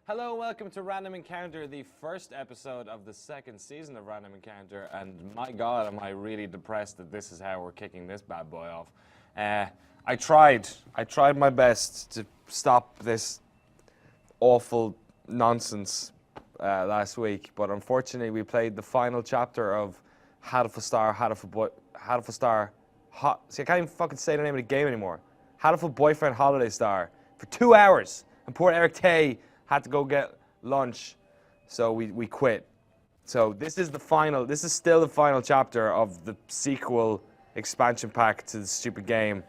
Hello, welcome to Random Encounter, the first episode of the second season of Random Encounter, and my god, am I really depressed that this is how we're kicking this bad boy off. I tried my best to stop this awful nonsense last week, but unfortunately we played the final chapter of Hatoful Star, see, I can't even fucking say the name of the game anymore. Hatoful Boyfriend Holiday Star for 2 hours, and poor Eric Tay had to go get lunch, so we quit. So this is still the final chapter of the sequel expansion pack to the stupid game.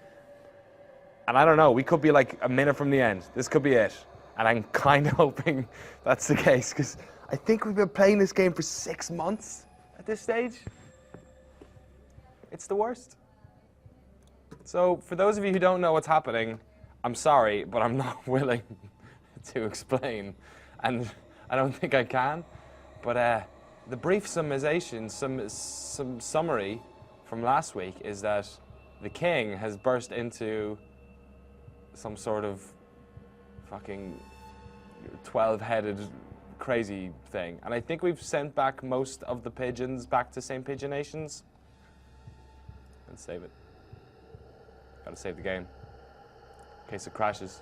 And I don't know, we could be like a minute from the end. This could be it. And I'm kind of hoping that's the case, because I think we've been playing this game for 6 months at this stage. It's the worst. So for those of you who don't know what's happening, I'm sorry, but I'm not willing to explain, and I don't think I can. But the brief summation, some summary from last week is that the king has burst into some sort of fucking 12-headed crazy thing, and I think we've sent back most of the pigeons back to St. Pigeon Nations. Let's save it. Gotta save the game in case it crashes.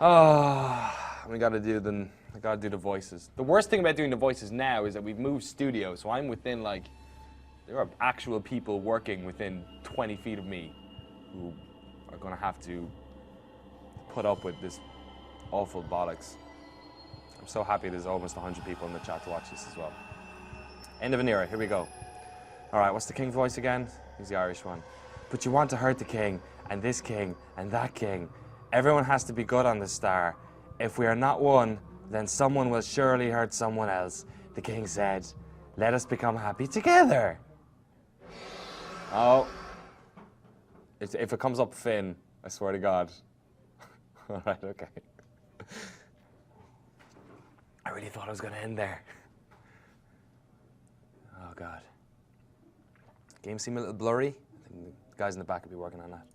Oh, I gotta do the voices. The worst thing about doing the voices now is that we've moved studios, so I'm within, like, there are actual people working within 20 feet of me who are gonna have to put up with this awful bollocks. I'm so happy there's almost 100 people in the chat to watch this as well. End of an era, here we go. All right, what's the king's voice again? He's the Irish one. But you want to hurt the king, and this king, and that king. Everyone has to be good on the star. If we are not one, then someone will surely hurt someone else. The king said, let us become happy together. Oh. If it comes up Finn, I swear to God. All right, okay. I really thought it was going to end there. Oh, God. Game seemed a little blurry. I think the guys in the back will be working on that.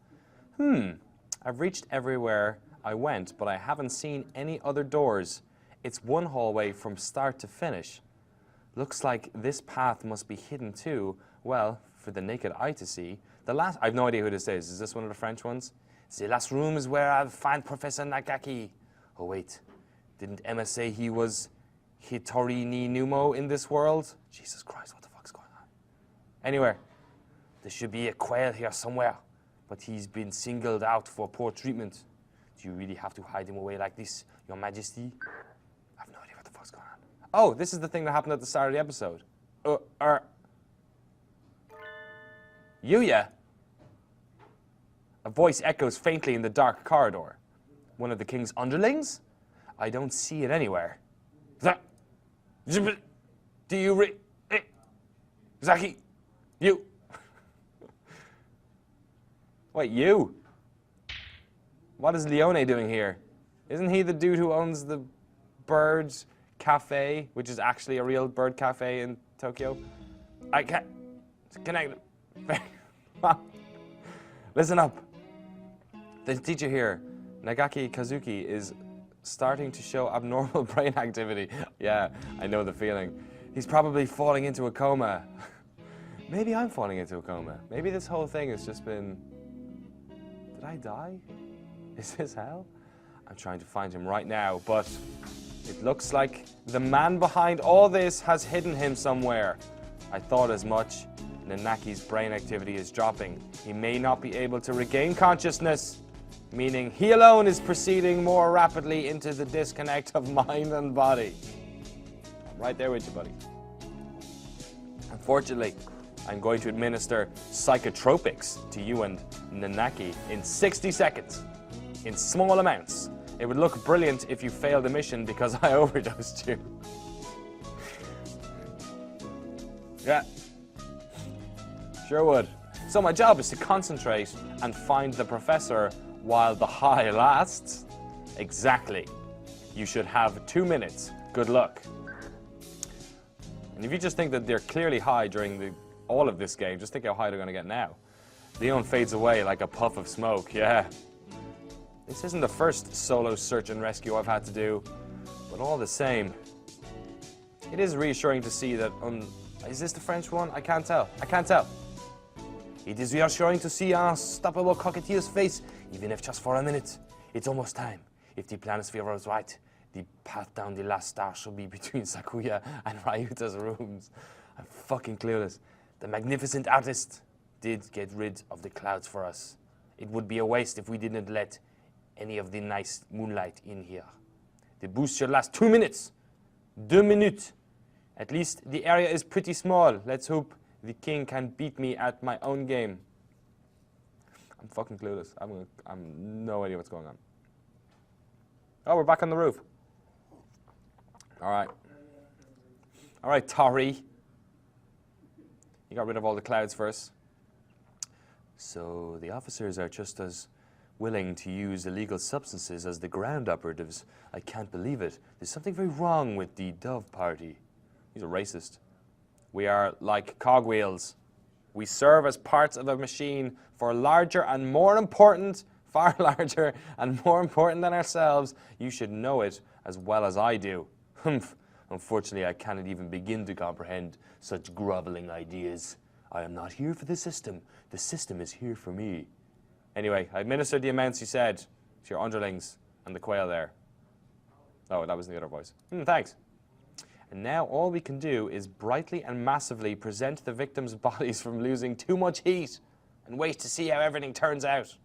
I've reached everywhere I went, but I haven't seen any other doors. It's one hallway from start to finish. Looks like this path must be hidden too. Well, for the naked eye to see. I have no idea who this is. Is this one of the French ones? The last room is where I'll find Professor Nagaki. Oh wait, didn't Emma say he was Hitori ni Numo in this world? Jesus Christ, what the fuck's going on? Anyway, there should be a quail here somewhere, but he's been singled out for poor treatment. Do you really have to hide him away like this, Your Majesty? I have no idea what the fuck's going on. Oh, this is the thing that happened at the start of the episode. Yuya? A voice echoes faintly in the dark corridor. One of the king's underlings? I don't see it anywhere. Do you Zaki? You? Wait, you? What is Leone doing here? Isn't he the dude who owns the Bird Cafe, which is actually a real bird cafe in Tokyo? I can't connect. Listen up. The teacher here, Nagaki Kazuki, is starting to show abnormal brain activity. Yeah, I know the feeling. He's probably falling into a coma. Maybe I'm falling into a coma. Maybe this whole thing has just been... Did I die? Is this hell? I'm trying to find him right now, but it looks like the man behind all this has hidden him somewhere. I thought as much. Nanaki's brain activity is dropping. He may not be able to regain consciousness, meaning he alone is proceeding more rapidly into the disconnect of mind and body. I'm right there with you, buddy. Unfortunately, I'm going to administer psychotropics to you and Nanaki in 60 seconds, in small amounts. It would look brilliant if you failed the mission because I overdosed you. Yeah. Sure would. So my job is to concentrate and find the professor while the high lasts. Exactly. You should have 2 minutes. Good luck. And if you just think that they're clearly high during all of this game, just think how high they're going to get now. Leon fades away like a puff of smoke, yeah. This isn't the first solo search and rescue I've had to do, but all the same, it is reassuring to see that, is this the French one? I can't tell. I can't tell. It is reassuring to see unstoppable Cockatiel's face, even if just for a minute. It's almost time. If the planisphere was right, the path down the last star should be between Sakuya and Ryuta's rooms. I'm fucking clueless. The magnificent artist did get rid of the clouds for us. It would be a waste if we didn't let any of the nice moonlight in here. The boost should last 2 minutes. 2 minutes. At least the area is pretty small. Let's hope the king can beat me at my own game. I'm fucking clueless. I'm no idea what's going on. Oh, we're back on the roof. All right. All right, Tori. You got rid of all the clouds first. So the officers are just as willing to use illegal substances as the ground operatives. I can't believe it. There's something very wrong with the Dove Party. He's a racist. We are like cogwheels. We serve as parts of a machine for larger and more important, far larger and more important than ourselves. You should know it as well as I do. Humph. Unfortunately, I cannot even begin to comprehend such groveling ideas. I am not here for the system. The system is here for me. Anyway, I administered the amounts you said to your underlings and the quail there. Oh, that was the other voice. Thanks. And now all we can do is brightly and massively present the victims' bodies from losing too much heat and wait to see how everything turns out.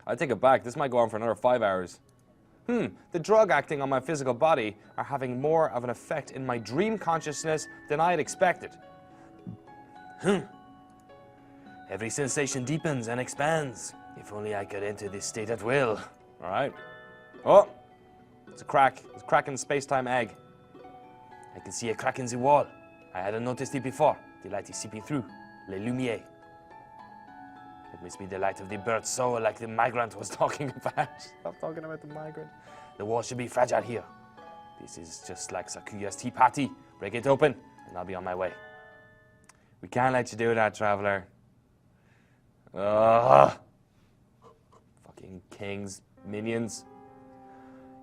I take it back. This might go on for another 5 hours. The drug acting on my physical body are having more of an effect in my dream consciousness than I had expected. Every sensation deepens and expands. If only I could enter this state at will. All right. Oh, it's a crack. It's a crack in the space-time egg. I can see a crack in the wall. I hadn't noticed it before. The light is seeping through. Les lumières. It must be the light of the bird's soul, like the migrant was talking about. Stop talking about the migrant. The wall should be fragile here. This is just like Sakuya's tea party. Break it open, and I'll be on my way. We can't let you do that, traveler. Ugh. Fucking kings, minions.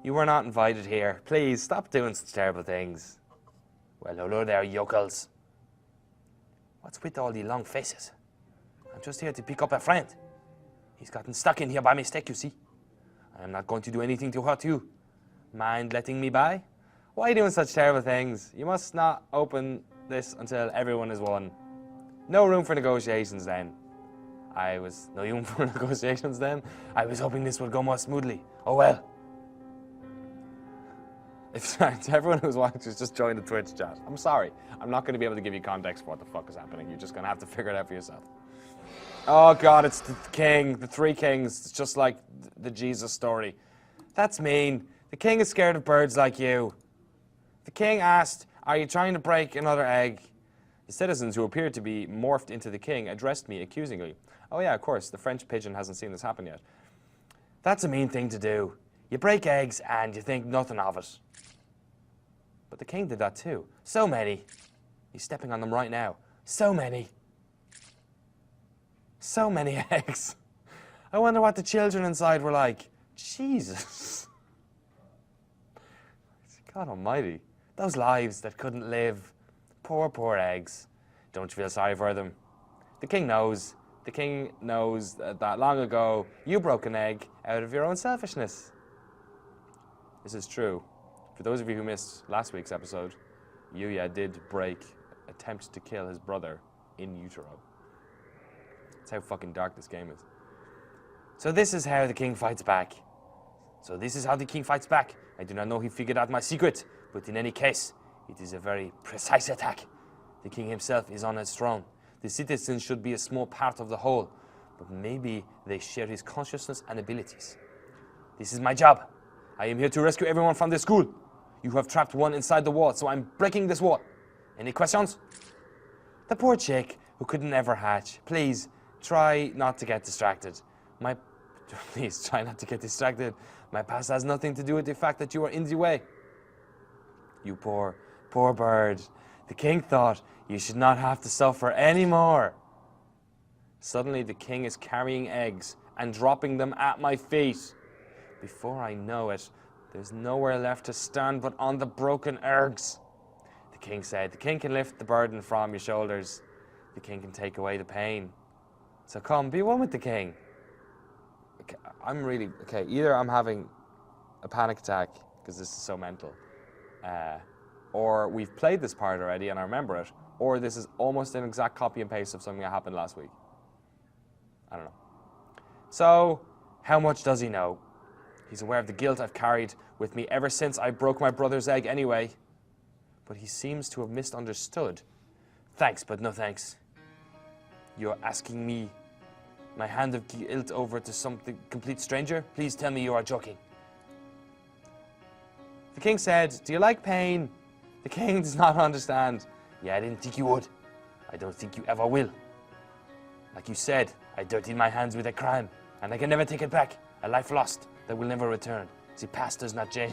You were not invited here. Please, stop doing such terrible things. Well, hello there, yokels. What's with all the long faces? I'm just here to pick up a friend. He's gotten stuck in here by mistake, you see. I am not going to do anything to hurt you. Mind letting me by? Why are you doing such terrible things? You must not open this until everyone is won. No room for negotiations then. No room for negotiations then? I was hoping this would go more smoothly. Oh well. If everyone who's watching just joined the Twitch chat, I'm sorry. I'm not going to be able to give you context for what the fuck is happening. You're just going to have to figure it out for yourself. Oh God, it's the king, the three kings. It's just like the Jesus story. That's mean. The king is scared of birds like you. The king asked, "Are you trying to break another egg?" The citizens, who appeared to be morphed into the king, addressed me accusingly. Oh yeah, of course, the French pigeon hasn't seen this happen yet. That's a mean thing to do. You break eggs and you think nothing of it. But the king did that too. So many. He's stepping on them right now. So many. So many eggs. I wonder what the children inside were like. Jesus. God almighty. Those lives that couldn't live. Poor, poor eggs. Don't you feel sorry for them? The king knows. The king knows that long ago you broke an egg out of your own selfishness. This is true. For those of you who missed last week's episode, Yuya did attempt to kill his brother in utero. That's how fucking dark this game is. So this is how the king fights back. I do not know he figured out my secret, but in any case, it is a very precise attack. The king himself is on his throne. The citizens should be a small part of the whole, but maybe they share his consciousness and abilities. This is my job. I am here to rescue everyone from this school. You have trapped one inside the wall, so I'm breaking this wall. Any questions? The poor chick who couldn't ever hatch. Please, try not to get distracted. Please, try not to get distracted. My past has nothing to do with the fact that you are in the way. You poor, poor bird. The king thought you should not have to suffer anymore. Suddenly the king is carrying eggs and dropping them at my feet. Before I know it, there's nowhere left to stand but on the broken eggs. The king said, the king can lift the burden from your shoulders. The king can take away the pain. So come, be one with the king. Okay, either I'm having a panic attack, because this is so mental, or we've played this part already and I remember it, or this is almost an exact copy and paste of something that happened last week. I don't know. So, how much does he know? He's aware of the guilt I've carried with me ever since I broke my brother's egg anyway. But he seems to have misunderstood. Thanks, but no thanks. You're asking me my hand of guilt over to some complete stranger? Please tell me you are joking. The king said, do you like pain? The king does not understand. Yeah, I didn't think you would. I don't think you ever will. Like you said, I dirtied my hands with a crime, and I can never take it back. A life lost that will never return. See, past does not change.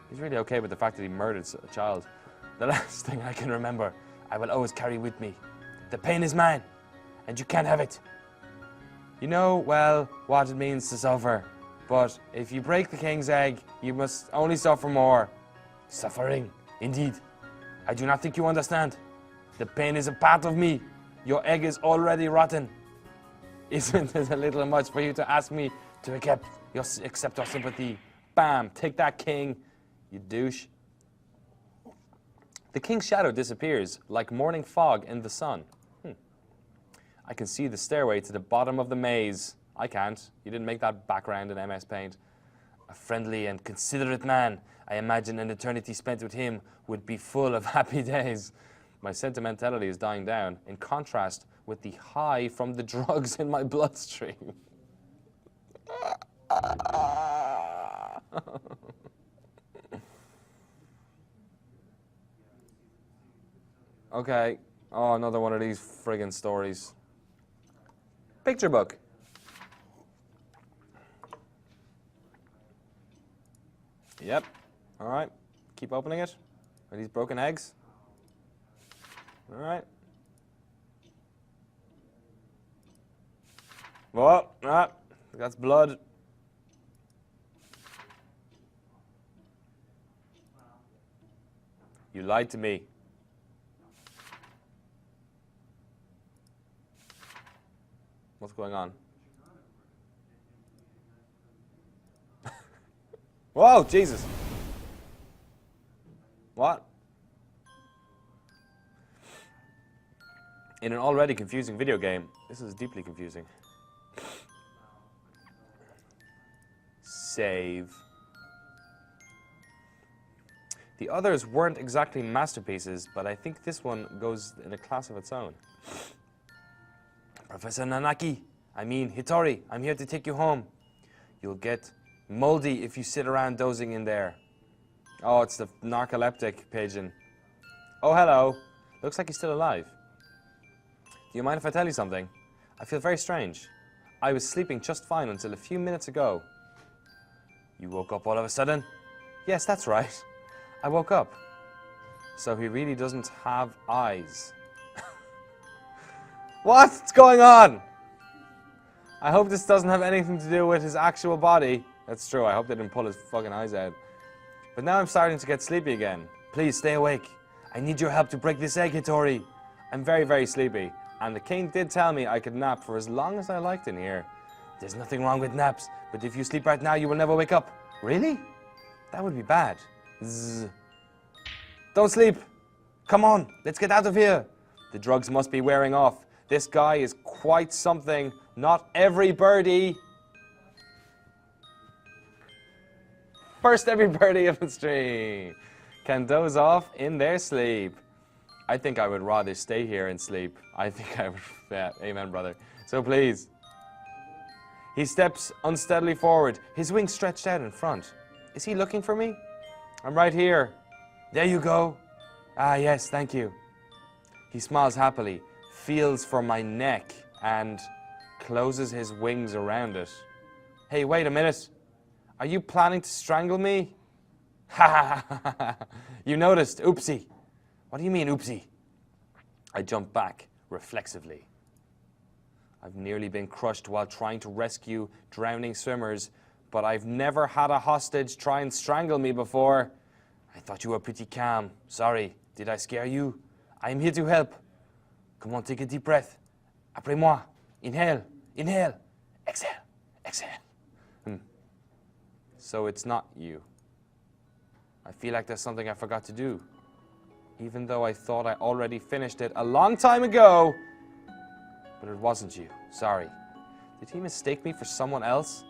He's really okay with the fact that he murdered a child. The last thing I can remember, I will always carry with me. The pain is mine, and you can't have it. You know, well, what it means to suffer. But if you break the king's egg, you must only suffer more. Suffering, indeed. I do not think you understand. The pain is a part of me. Your egg is already rotten. Isn't it a little much for you to ask me to accept your sympathy? Bam, take that, king, you douche. The king's shadow disappears like morning fog in the sun. I can see the stairway to the bottom of the maze. I can't. You didn't make that background in MS Paint. A friendly and considerate man. I imagine an eternity spent with him would be full of happy days. My sentimentality is dying down, in contrast with the high from the drugs in my bloodstream. Okay. Oh, another one of these friggin' stories. Picture book. Yep. All right. Keep opening it. Are these broken eggs? All right. Whoa. Ah, that's blood. You lied to me. What's going on? Whoa, Jesus. What? In an already confusing video game, this is deeply confusing. Save. The others weren't exactly masterpieces, but I think this one goes in a class of its own. Professor Hitori, I'm here to take you home. You'll get moldy if you sit around dozing in there. Oh, it's the narcoleptic pigeon. Oh, hello. Looks like he's still alive. Do you mind if I tell you something? I feel very strange. I was sleeping just fine until a few minutes ago. You woke up all of a sudden? Yes, that's right. I woke up. So he really doesn't have eyes. What's going on? I hope this doesn't have anything to do with his actual body. That's true, I hope they didn't pull his fucking eyes out. But now I'm starting to get sleepy again. Please, stay awake. I need your help to break this egg, Hitori. I'm very, very sleepy. And the king did tell me I could nap for as long as I liked in here. There's nothing wrong with naps, but if you sleep right now, you will never wake up. Really? That would be bad. Zzz. Don't sleep. Come on, let's get out of here. The drugs must be wearing off. This guy is quite something. Not every birdie. First every birdie of the tree can doze off in their sleep. I think I would rather stay here and sleep. I think I would, yeah, amen, brother. So please. He steps unsteadily forward, his wings stretched out in front. Is he looking for me? I'm right here. There you go. Ah, yes, thank you. He smiles happily, feels for my neck, and closes his wings around it. Hey, wait a minute. Are you planning to strangle me? Ha ha ha ha. You noticed. Oopsie. What do you mean, oopsie? I jump back reflexively. I've nearly been crushed while trying to rescue drowning swimmers, but I've never had a hostage try and strangle me before. I thought you were pretty calm. Sorry, did I scare you? I'm here to help. Come on, take a deep breath. Après moi. Inhale, inhale, exhale, exhale. So it's not you. I feel like there's something I forgot to do, even though I thought I already finished it a long time ago. But it wasn't you. Sorry. Did he mistake me for someone else?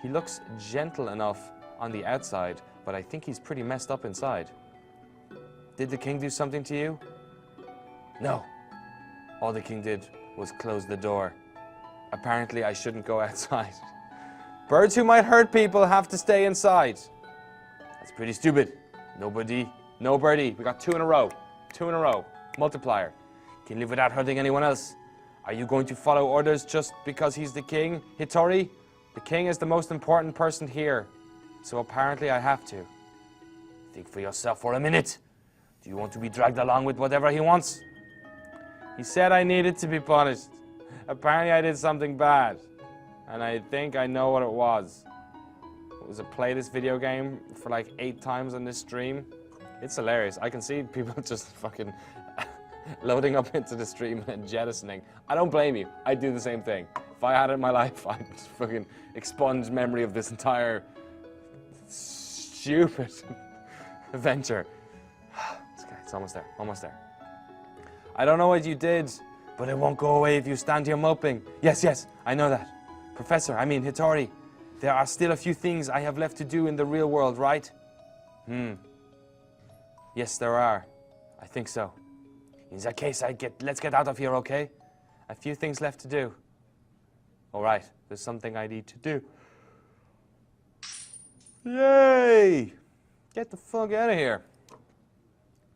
He looks gentle enough on the outside, but I think he's pretty messed up inside. Did the king do something to you? No. All the king did was close the door. Apparently, I shouldn't go outside. Birds who might hurt people have to stay inside. That's pretty stupid. No birdie. We got 2 in a row. 2 in a row. Multiplier. Can live without hurting anyone else. Are you going to follow orders just because he's the king, Hitori? The king is the most important person here, so apparently I have to. Think for yourself for a minute. Do you want to be dragged along with whatever he wants? He said I needed to be punished. Apparently I did something bad, and I think I know what it was. Was it play this video game for like 8 times on this stream? It's hilarious. I can see people just fucking loading up into the stream and jettisoning. I don't blame you. I'd do the same thing. If I had it in my life, I'd fucking expunge memory of this entire stupid adventure. It's almost there. Almost there. I don't know what you did, but it won't go away if you stand here moping. Yes, I know that. Professor, I mean Hitori, there are still a few things I have left to do in the real world, right? Yes, there are. I think so. In that case, let's get out of here, okay? A few things left to do. All right, there's something I need to do. Yay! Get the fuck out of here.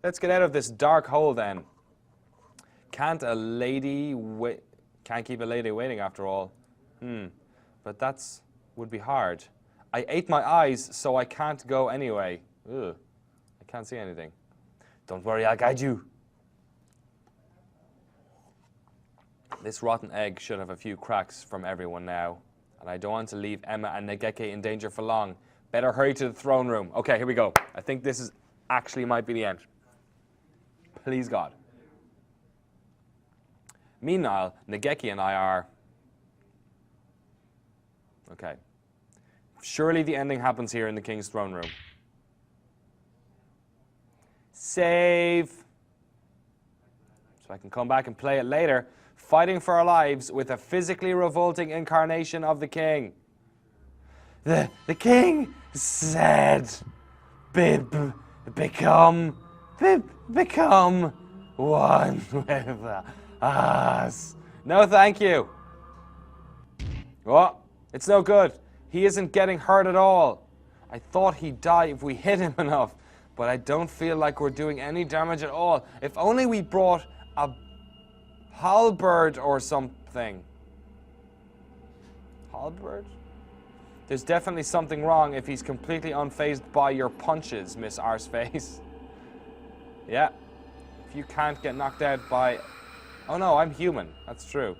Let's get out of this dark hole then. Can't keep a lady waiting after all. But would be hard. I ate my eyes, so I can't go anyway. Ugh. I can't see anything. Don't worry, I'll guide you. This rotten egg should have a few cracks from everyone now. And I don't want to leave Emma and Negeke in danger for long. Better hurry to the throne room. Okay, here we go. I think this is actually might be the end. Please God. Meanwhile, Negeki and I are... Okay. Surely the ending happens here in the king's throne room. Save. So I can come back and play it later. Fighting for our lives with a physically revolting incarnation of the king. The king said, become one with us. No, thank you. What? It's no good. He isn't getting hurt at all. I thought he'd die if we hit him enough, but I don't feel like we're doing any damage at all. If only we brought a halberd or something. Halberd? There's definitely something wrong if he's completely unfazed by your punches, Miss Arseface. Yeah. If you can't get knocked out by... Oh no, I'm human. That's true.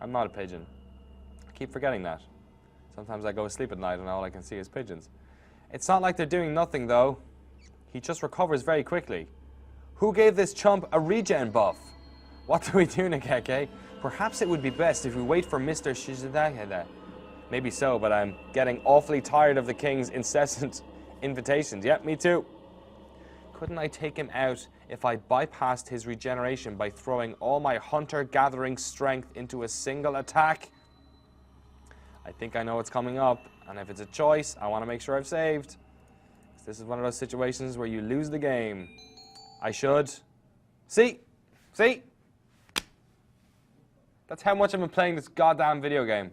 I'm not a pigeon. I keep forgetting that. Sometimes I go to sleep at night and all I can see is pigeons. It's not like they're doing nothing though. He just recovers very quickly. Who gave this chump a regen buff? What do we do, Nekeke? Perhaps it would be best if we wait for Mr. Shizudaka. Maybe so, but I'm getting awfully tired of the king's incessant invitations. Yep, me too. Couldn't I take him out if I bypassed his regeneration by throwing all my hunter-gathering strength into a single attack? I think I know what's coming up, and if it's a choice, I want to make sure I've saved. This is one of those situations where you lose the game. I should. See? That's how much I've been playing this goddamn video game.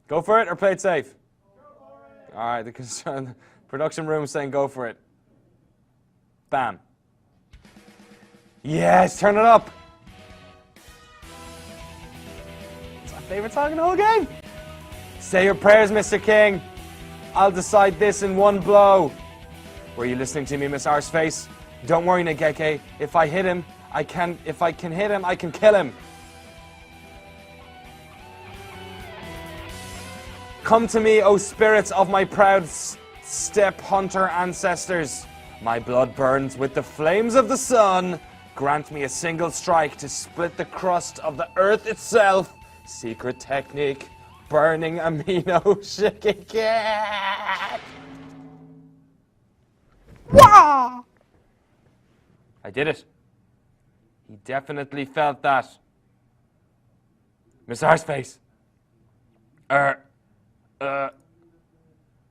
Go for it or play it safe? Alright, the production room saying go for it. Bam. Yes, turn it up. It's my favorite song in the whole game. Say your prayers, Mr. King. I'll decide this in one blow. Were you listening to me, Miss Arseface? Don't worry, Negeke. If I can hit him, I can kill him. Come to me, O spirits of my proud steppe hunter ancestors. My blood burns with the flames of the sun. Grant me a single strike to split the crust of the earth itself. Secret technique, burning amino shikiki. Wah! I did it. He definitely felt that. Miss Arseface.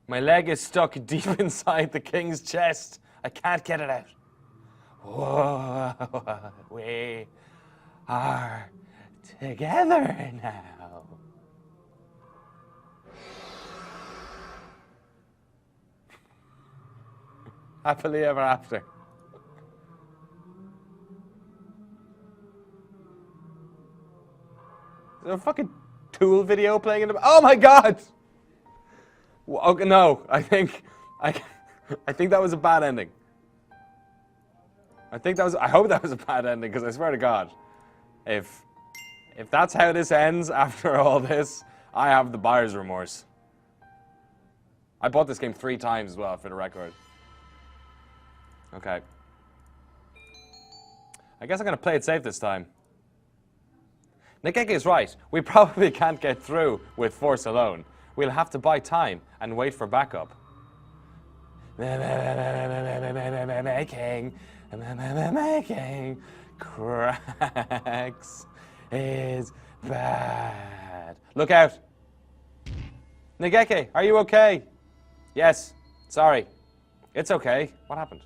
My leg is stuck deep inside the king's chest. I can't get it out. Whoa, we are together now. Happily ever after. Is there a fucking Tool video playing in the... Oh my god! Okay, no, I think that was a bad ending. I hope that was a bad ending, because I swear to God, if that's how this ends after all this, I have the buyer's remorse. I bought this game 3 times as well, for the record. Okay. I guess I'm going to play it safe this time. Negeki is right. We probably can't get through with force alone. We'll have to buy time and wait for backup. Making cracks is bad. Look out. Negeki, are you okay? Yes. Sorry. It's okay. What happened?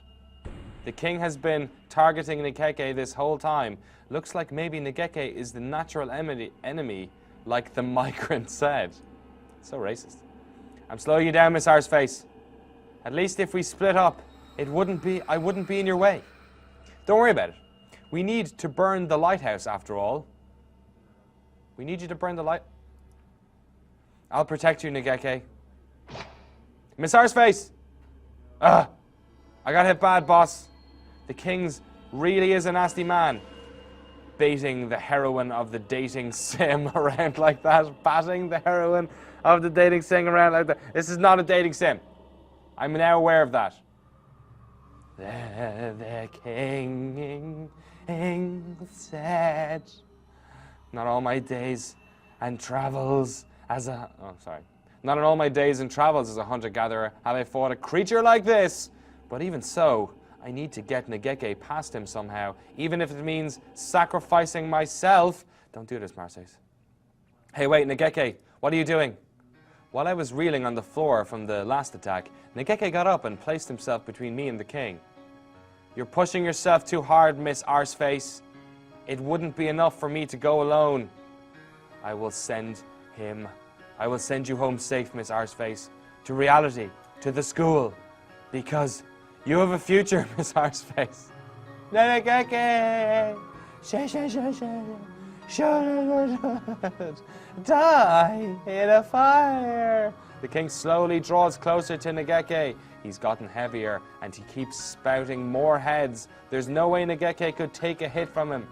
The king has been targeting Negeki this whole time. Looks like maybe Negeki is the natural enemy, like the migrant said. So racist. I'm slowing you down, Miss Arseface. At least if we split up, I wouldn't be in your way. Don't worry about it. We need to burn the lighthouse after all. We need you to burn the light. I'll protect you, Negeki. Miss Arseface! I got hit bad, boss. The king's really is a nasty man. Baiting the heroine of the dating sim around like that. Batting the heroine of the dating sim around like that. This is not a dating sim. I'm now aware of that. The king said, not all my days and travels as a... Oh, sorry. Not in all my days and travels as a hunter-gatherer have I fought a creature like this. But even so, I need to get Negeki past him somehow, even if it means sacrificing myself. Don't do this, Marseilles. Hey, wait, Negeki, what are you doing? While I was reeling on the floor from the last attack, Negeki got up and placed himself between me and the king. You're pushing yourself too hard, Miss Arseface. It wouldn't be enough for me to go alone. I will send you home safe, Miss Arseface, to reality, to the school, because you have a future, Miss Arseface. Negeki! Die in a fire! The king slowly draws closer to Negeki. He's gotten heavier, and he keeps spouting more heads. There's no way Negeki could take a hit from him.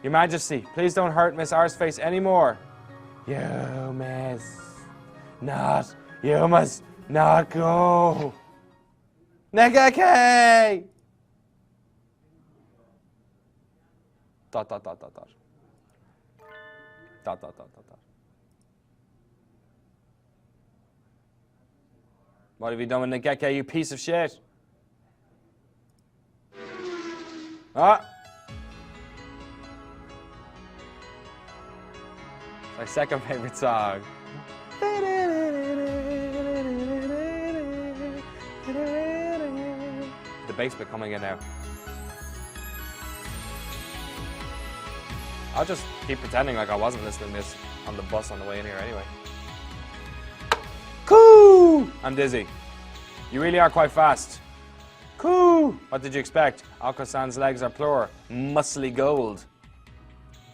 Your Majesty, please don't hurt Miss Arseface anymore. You must not go. Negeki! Dot, dot, dot, dot, dot. Dot, dot, dot, dot, dot. What have you done with Negeki, you piece of shit? Ah! My second favorite song. The bass bit coming in now. I'll just keep pretending like I wasn't listening to this on the bus on the way in here anyway. Coo! I'm dizzy. You really are quite fast. Coo! What did you expect? Oko-san's legs are pure, muscly gold.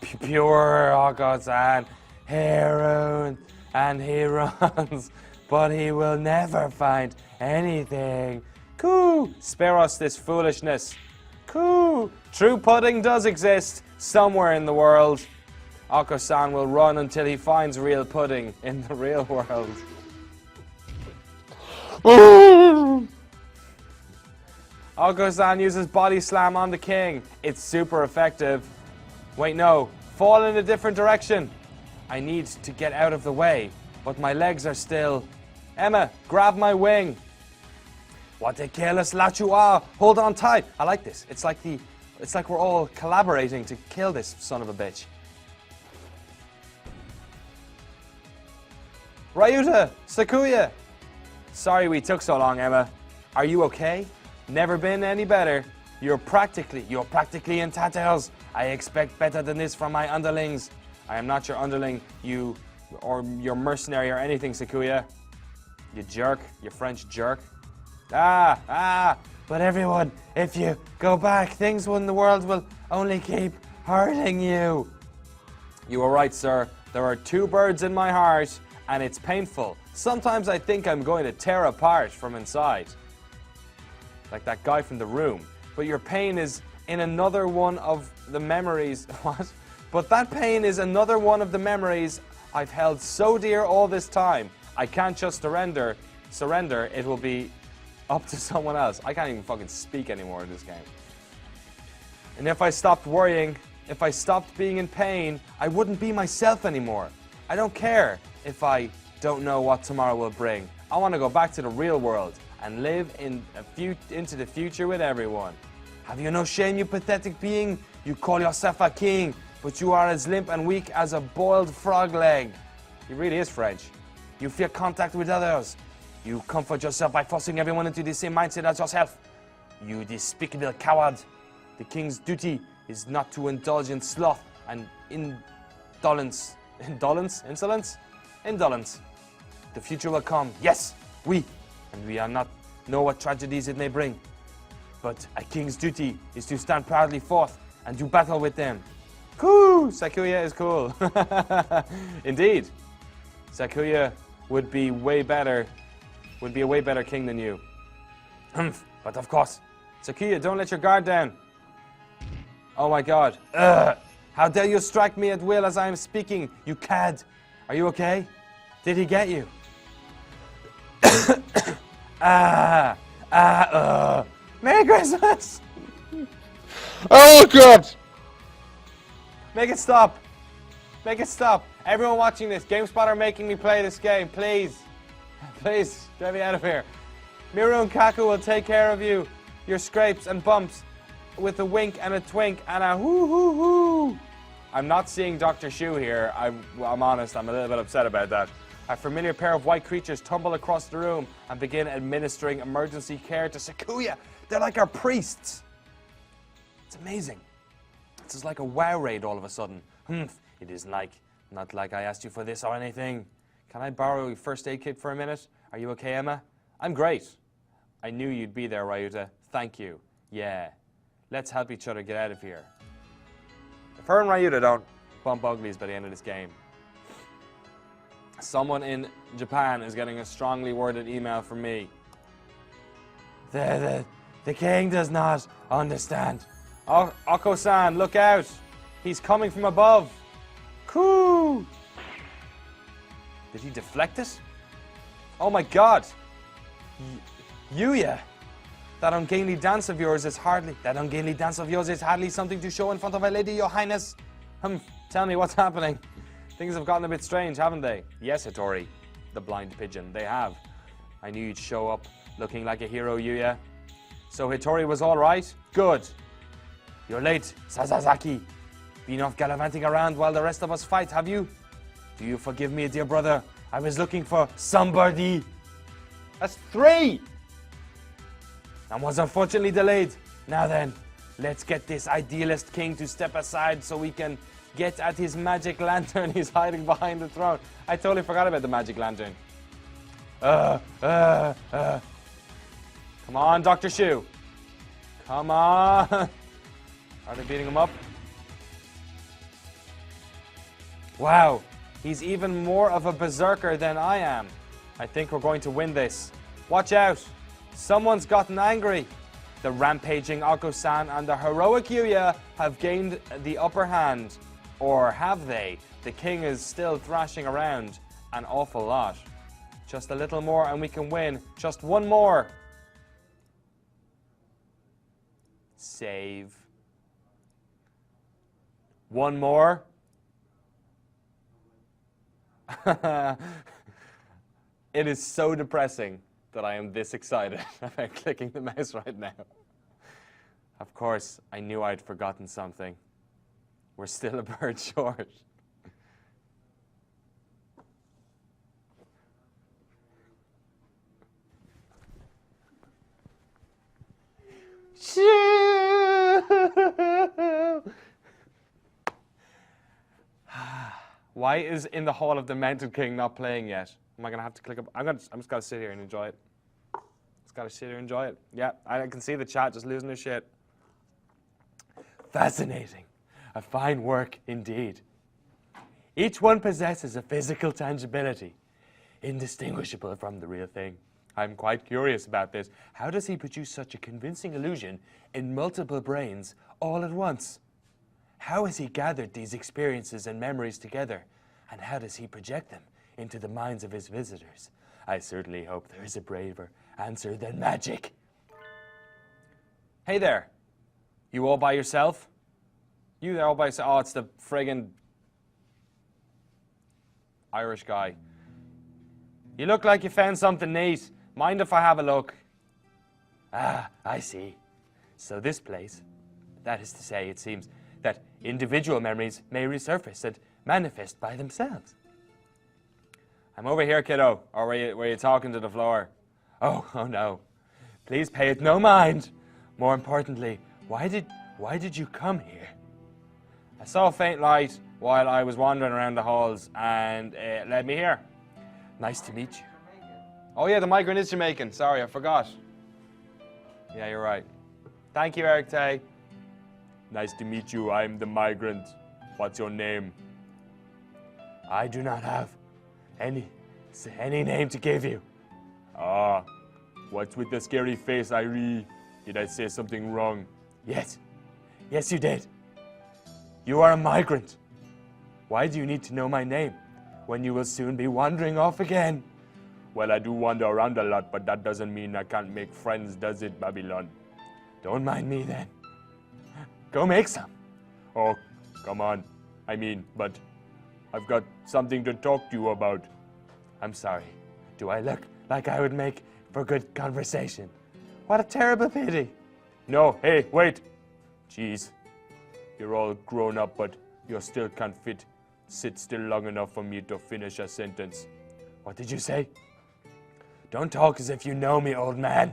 Pure Oko-san, heroin, and he runs, but he will never find anything. Coo! Spare us this foolishness. Coo! True pudding does exist somewhere in the world. Ako-san will run until he finds real pudding in the real world. Ako-san uses body slam on the king. It's super effective. Wait, no. Fall in a different direction. I need to get out of the way, but my legs are still... Emma, grab my wing. What a careless lot you are. Hold on tight. I like this. It's like we're all collaborating to kill this son of a bitch. Ryuta, Sakuya. Sorry we took so long, Emma. Are you okay? Never been any better. You're practically in tatters. I expect better than this from my underlings. I am not your underling, or your mercenary or anything, Sakuya. You jerk, you French jerk. But everyone, if you go back, things in the world will only keep hurting you. You are right, sir. There are 2 birds in my heart, and it's painful. Sometimes I think I'm going to tear apart from inside. Like that guy from The Room. But your pain is in another one of the memories. What? But that pain is another one of the memories I've held so dear all this time. I can't just surrender. It will be up to someone else. I can't even fucking speak anymore in this game. And if I stopped worrying, if I stopped being in pain, I wouldn't be myself anymore. I don't care if I don't know what tomorrow will bring. I want to go back to the real world and live into the future with everyone. Have you no shame, you pathetic being? You call yourself a king, but you are as limp and weak as a boiled frog leg. He really is French. You fear contact with others. You comfort yourself by forcing everyone into the same mindset as yourself. You despicable coward. The king's duty is not to indulge in sloth and indolence. Insolence? Indolence. The future will come, yes, and we are not know what tragedies it may bring. But a king's duty is to stand proudly forth and do battle with them. Cool! Sakuya is cool. Indeed. Sakuya would be a way better king than you. But of course. Sakuya, don't let your guard down. Oh my god. How dare you strike me at will as I am speaking, you cad. Are you okay? Did he get you? Merry Christmas! Oh god! Make it stop! Make it stop! Everyone watching this, GameSpot are making me play this game, please. Please, get me out of here. Miru and Kaku will take care of you, your scrapes and bumps, with a wink and a twink and a hoo-hoo-hoo. I'm not seeing Dr. Shu here. I'm honest, I'm a little bit upset about that. A familiar pair of white creatures tumble across the room and begin administering emergency care to Sakuya. They're like our priests. It's amazing. This is like a WoW raid all of a sudden. It is not like I asked you for this or anything. Can I borrow your first aid kit for a minute? Are you okay, Emma? I'm great. I knew you'd be there, Ryuta. Thank you. Yeah. Let's help each other get out of here. If her and Ryuta don't bump uglies by the end of this game, someone in Japan is getting a strongly worded email from me. The king does not understand. Ako-san, look out! He's coming from above. Coo! Did he deflect it? Oh my god! Yuya! That ungainly dance of yours is hardly something to show in front of a lady, your highness. Tell me what's happening. Things have gotten a bit strange, haven't they? Yes, Hattori, the blind pigeon, they have. I knew you'd show up looking like a hero, Yuya. So Hattori was all right? Good. You're late, Sasazaki. Been off gallivanting around while the rest of us fight, have you? Do you forgive me, dear brother? I was looking for somebody. That's 3! And was unfortunately delayed. Now then, let's get this idealist king to step aside so we can get at his magic lantern he's hiding behind the throne. I totally forgot about the magic lantern. Come on, Dr. Shu. Come on. Are they beating him up? Wow, he's even more of a berserker than I am. I think we're going to win this. Watch out. Someone's gotten angry. The rampaging Ako-san and the heroic Yuya have gained the upper hand. Or have they? The king is still thrashing around an awful lot. Just a little more and we can win. Just one more. Save. One more. It is so depressing that I am this excited about clicking the mouse right now. Of course, I knew I'd forgotten something. We're still a bird short. Why is In the Hall of the Mountain King not playing yet? Am I gonna have to click up? I'm just gotta sit here and enjoy it. Just gotta sit here and enjoy it. Yeah, I can see the chat just losing their shit. Fascinating. A fine work indeed. Each one possesses a physical tangibility, indistinguishable from the real thing. I'm quite curious about this. How does he produce such a convincing illusion in multiple brains all at once? How has he gathered these experiences and memories together? And how does he project them into the minds of his visitors? I certainly hope there is a braver answer than magic. Hey there. You all by yourself? You there all by yourself? Oh, it's the friggin' Irish guy. You look like you found something neat. Mind if I have a look? Ah, I see. So this place, that is to say, it seems that individual memories may resurface and manifest by themselves. I'm over here, kiddo. Or were you talking to the floor? Oh no. Please pay it no mind. More importantly, why did you come here? I saw a faint light while I was wandering around the halls and it led me here. Nice to meet you. Oh yeah, the migrant is Jamaican. Sorry, I forgot. Yeah, you're right. Thank you, Eric Tay. Nice to meet you. I'm the migrant. What's your name? I do not have any name to give you. Ah, what's with the scary face, Irie? Did I say something wrong? Yes. Yes, you did. You are a migrant. Why do you need to know my name when you will soon be wandering off again? Well, I do wander around a lot, but that doesn't mean I can't make friends, does it, Babylon? Don't mind me then. Go make some. Oh, come on. I mean, but I've got something to talk to you about. I'm sorry. Do I look like I would make for good conversation? What a terrible pity. No, hey, wait. Jeez. You're all grown up, but you still can't sit still long enough for me to finish a sentence. What did you say? Don't talk as if you know me, old man.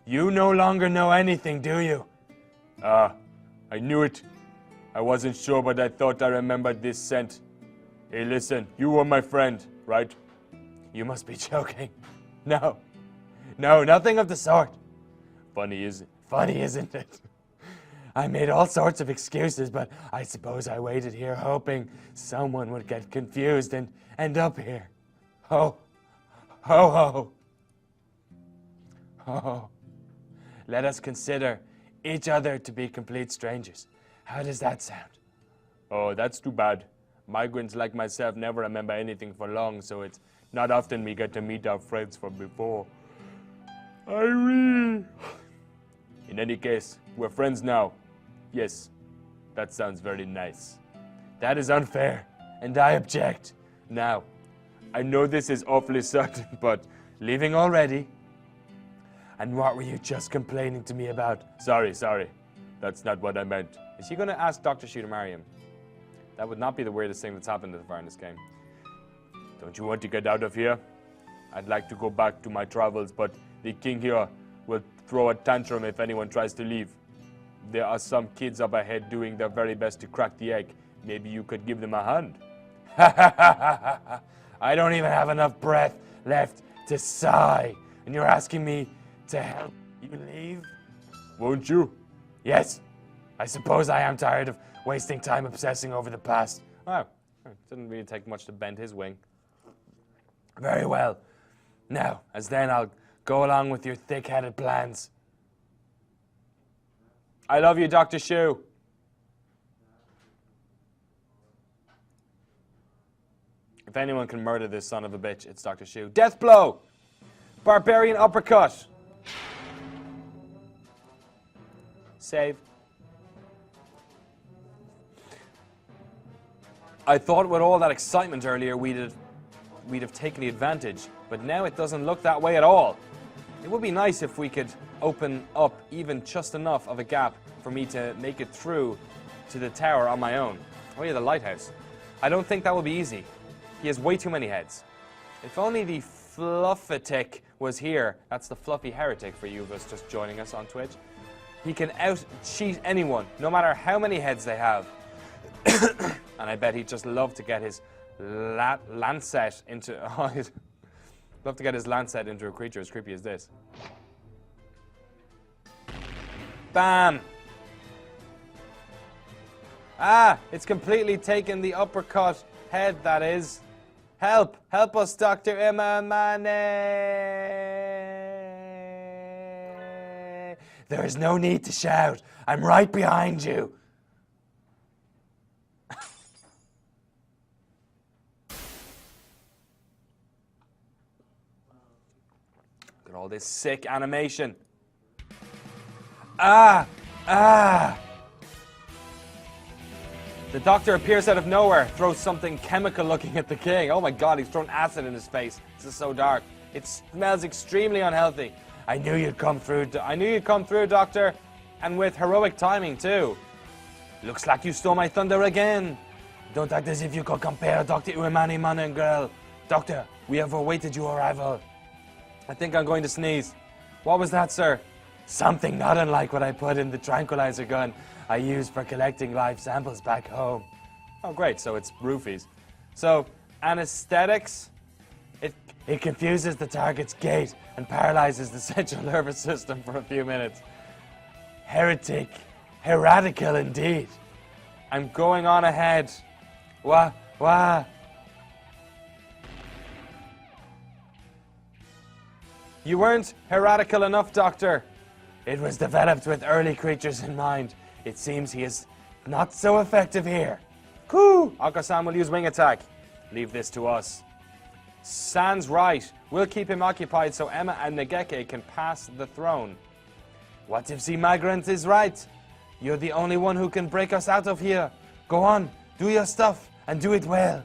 You no longer know anything, do you? Ah, I knew it. I wasn't sure, but I thought I remembered this scent. Hey, listen, you were my friend, right? You must be joking. No, nothing of the sort. Funny, isn't it? I made all sorts of excuses, but I suppose I waited here hoping someone would get confused and end up here. Ho, ho, ho. Ho. Let us consider each other to be complete strangers. How does that sound? Oh, that's too bad. Migrants like myself never remember anything for long, so it's not often we get to meet our friends from before. Irene! In any case, we're friends now. Yes, that sounds very nice. That is unfair, and I object. Now, I know this is awfully sudden, but leaving already? And what were you just complaining to me about? Sorry. That's not what I meant. Is he going to ask Dr. Shu to marry him? That would not be the weirdest thing that's happened so far in this game. Don't you want to get out of here? I'd like to go back to my travels, but the king here will throw a tantrum if anyone tries to leave. There are some kids up ahead doing their very best to crack the egg. Maybe you could give them a hand. I don't even have enough breath left to sigh. And you're asking me to help you leave? Won't you? Yes. I suppose I am tired of wasting time obsessing over the past. Wow. Didn't really take much to bend his wing. Very well. Now, as then I'll go along with your thick-headed plans. I love you, Dr. Shu. If anyone can murder this son of a bitch, it's Dr. Shu. Death blow! Barbarian uppercut! Save. I thought with all that excitement earlier we'd have taken the advantage, but now it doesn't look that way at all. It would be nice if we could open up even just enough of a gap for me to make it through to the tower on my own. Oh yeah, the lighthouse. I don't think that will be easy. He has way too many heads. If only the Fluffatic was here. That's the fluffy heretic for you of us just joining us on Twitch. He can out-cheat anyone, no matter how many heads they have. And I bet he'd just love to get his lancet into... Oh, he'd love to get his lancet into a creature as creepy as this. Bam! Ah! It's completely taken the uppercut head, that is. Help! Help us, Dr. Imamane! There is no need to shout. I'm right behind you. Look at all this sick animation. Ah! Ah! The doctor appears out of nowhere, throws something chemical looking at the king. Oh my god, he's thrown acid in his face. This is so dark. It smells extremely unhealthy. I knew you'd come through. Doctor. And with heroic timing, too. Looks like you stole my thunder again. Don't act as if you could compare Dr. Uemani, man and girl. Doctor, we have awaited your arrival. I think I'm going to sneeze. What was that, sir? Something not unlike what I put in the tranquilizer gun I used for collecting live samples back home. Oh, great. So it's roofies. So, anesthetics? It confuses the target's gait and paralyzes the central nervous system for a few minutes. Heretic. Heretical indeed. I'm going on ahead. Wah. You weren't heretical enough, Doctor. It was developed with early creatures in mind. It seems he is not so effective here. Coo! Akasan will use wing attack. Leave this to us. San's right. We'll keep him occupied so Emma and Negeke can pass the throne. What if the migrant is right? You're the only one who can break us out of here. Go on, do your stuff, and do it well.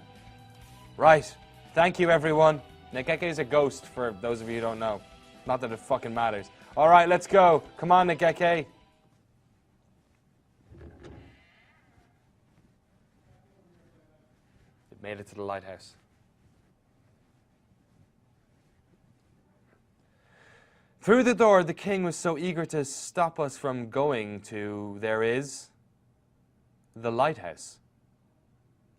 Right. Thank you, everyone. Negeke is a ghost, for those of you who don't know. Not that it fucking matters. All right, let's go. Come on, Negeke. It made it to the lighthouse. Through the door, the king was so eager to stop us from going to, there is, the lighthouse.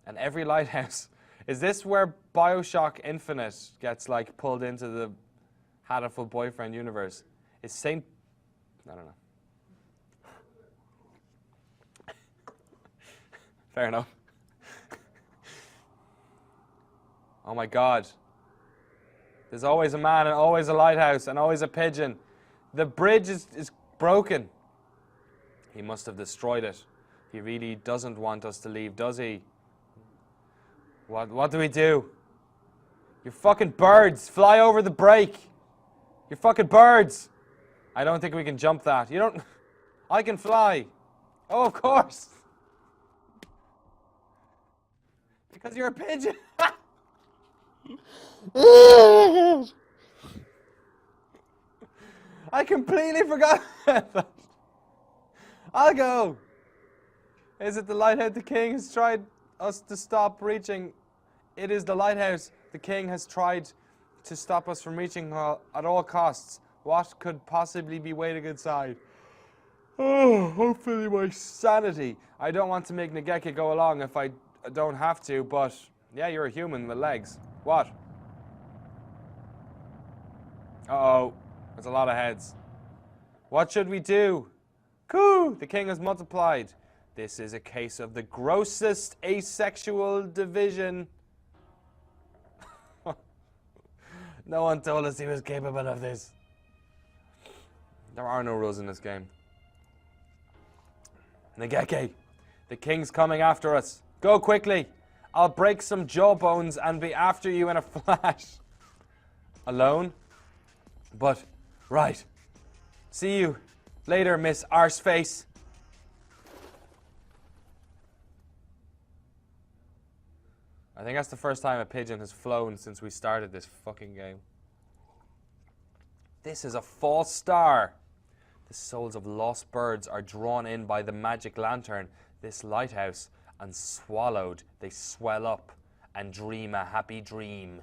And every lighthouse, is this where Bioshock Infinite gets like pulled into the Hatoful Boyfriend universe? Is I don't know. Fair enough. Oh my god. There's always a man and always a lighthouse and always a pigeon. The bridge is broken. He must have destroyed it. He really doesn't want us to leave, does he? What do we do? You fucking birds, fly over the break. You fucking birds. I don't think we can jump that. You don't... I can fly. Oh, of course. Because you're a pigeon. I completely forgot that. I'll go. Is it the lighthouse the king has tried us to stop reaching? It is the lighthouse the king has tried to stop us from reaching at all costs. What could possibly be waiting inside? Oh, hopefully my sanity. I don't want to make Negeke go along if I don't have to, but yeah, you're a human with legs. What? Uh-oh. There's a lot of heads. What should we do? Coo! The king has multiplied. This is a case of the grossest asexual division. No one told us he was capable of this. There are no rules in this game. Negeke, the king's coming after us. Go quickly. I'll break some jawbones and be after you in a flash. Alone? But, right. See you later, Miss Arseface. I think that's the first time a pigeon has flown since we started this fucking game. This is a false star. The souls of lost birds are drawn in by the magic lantern, this lighthouse, and swallowed, they swell up and dream a happy dream.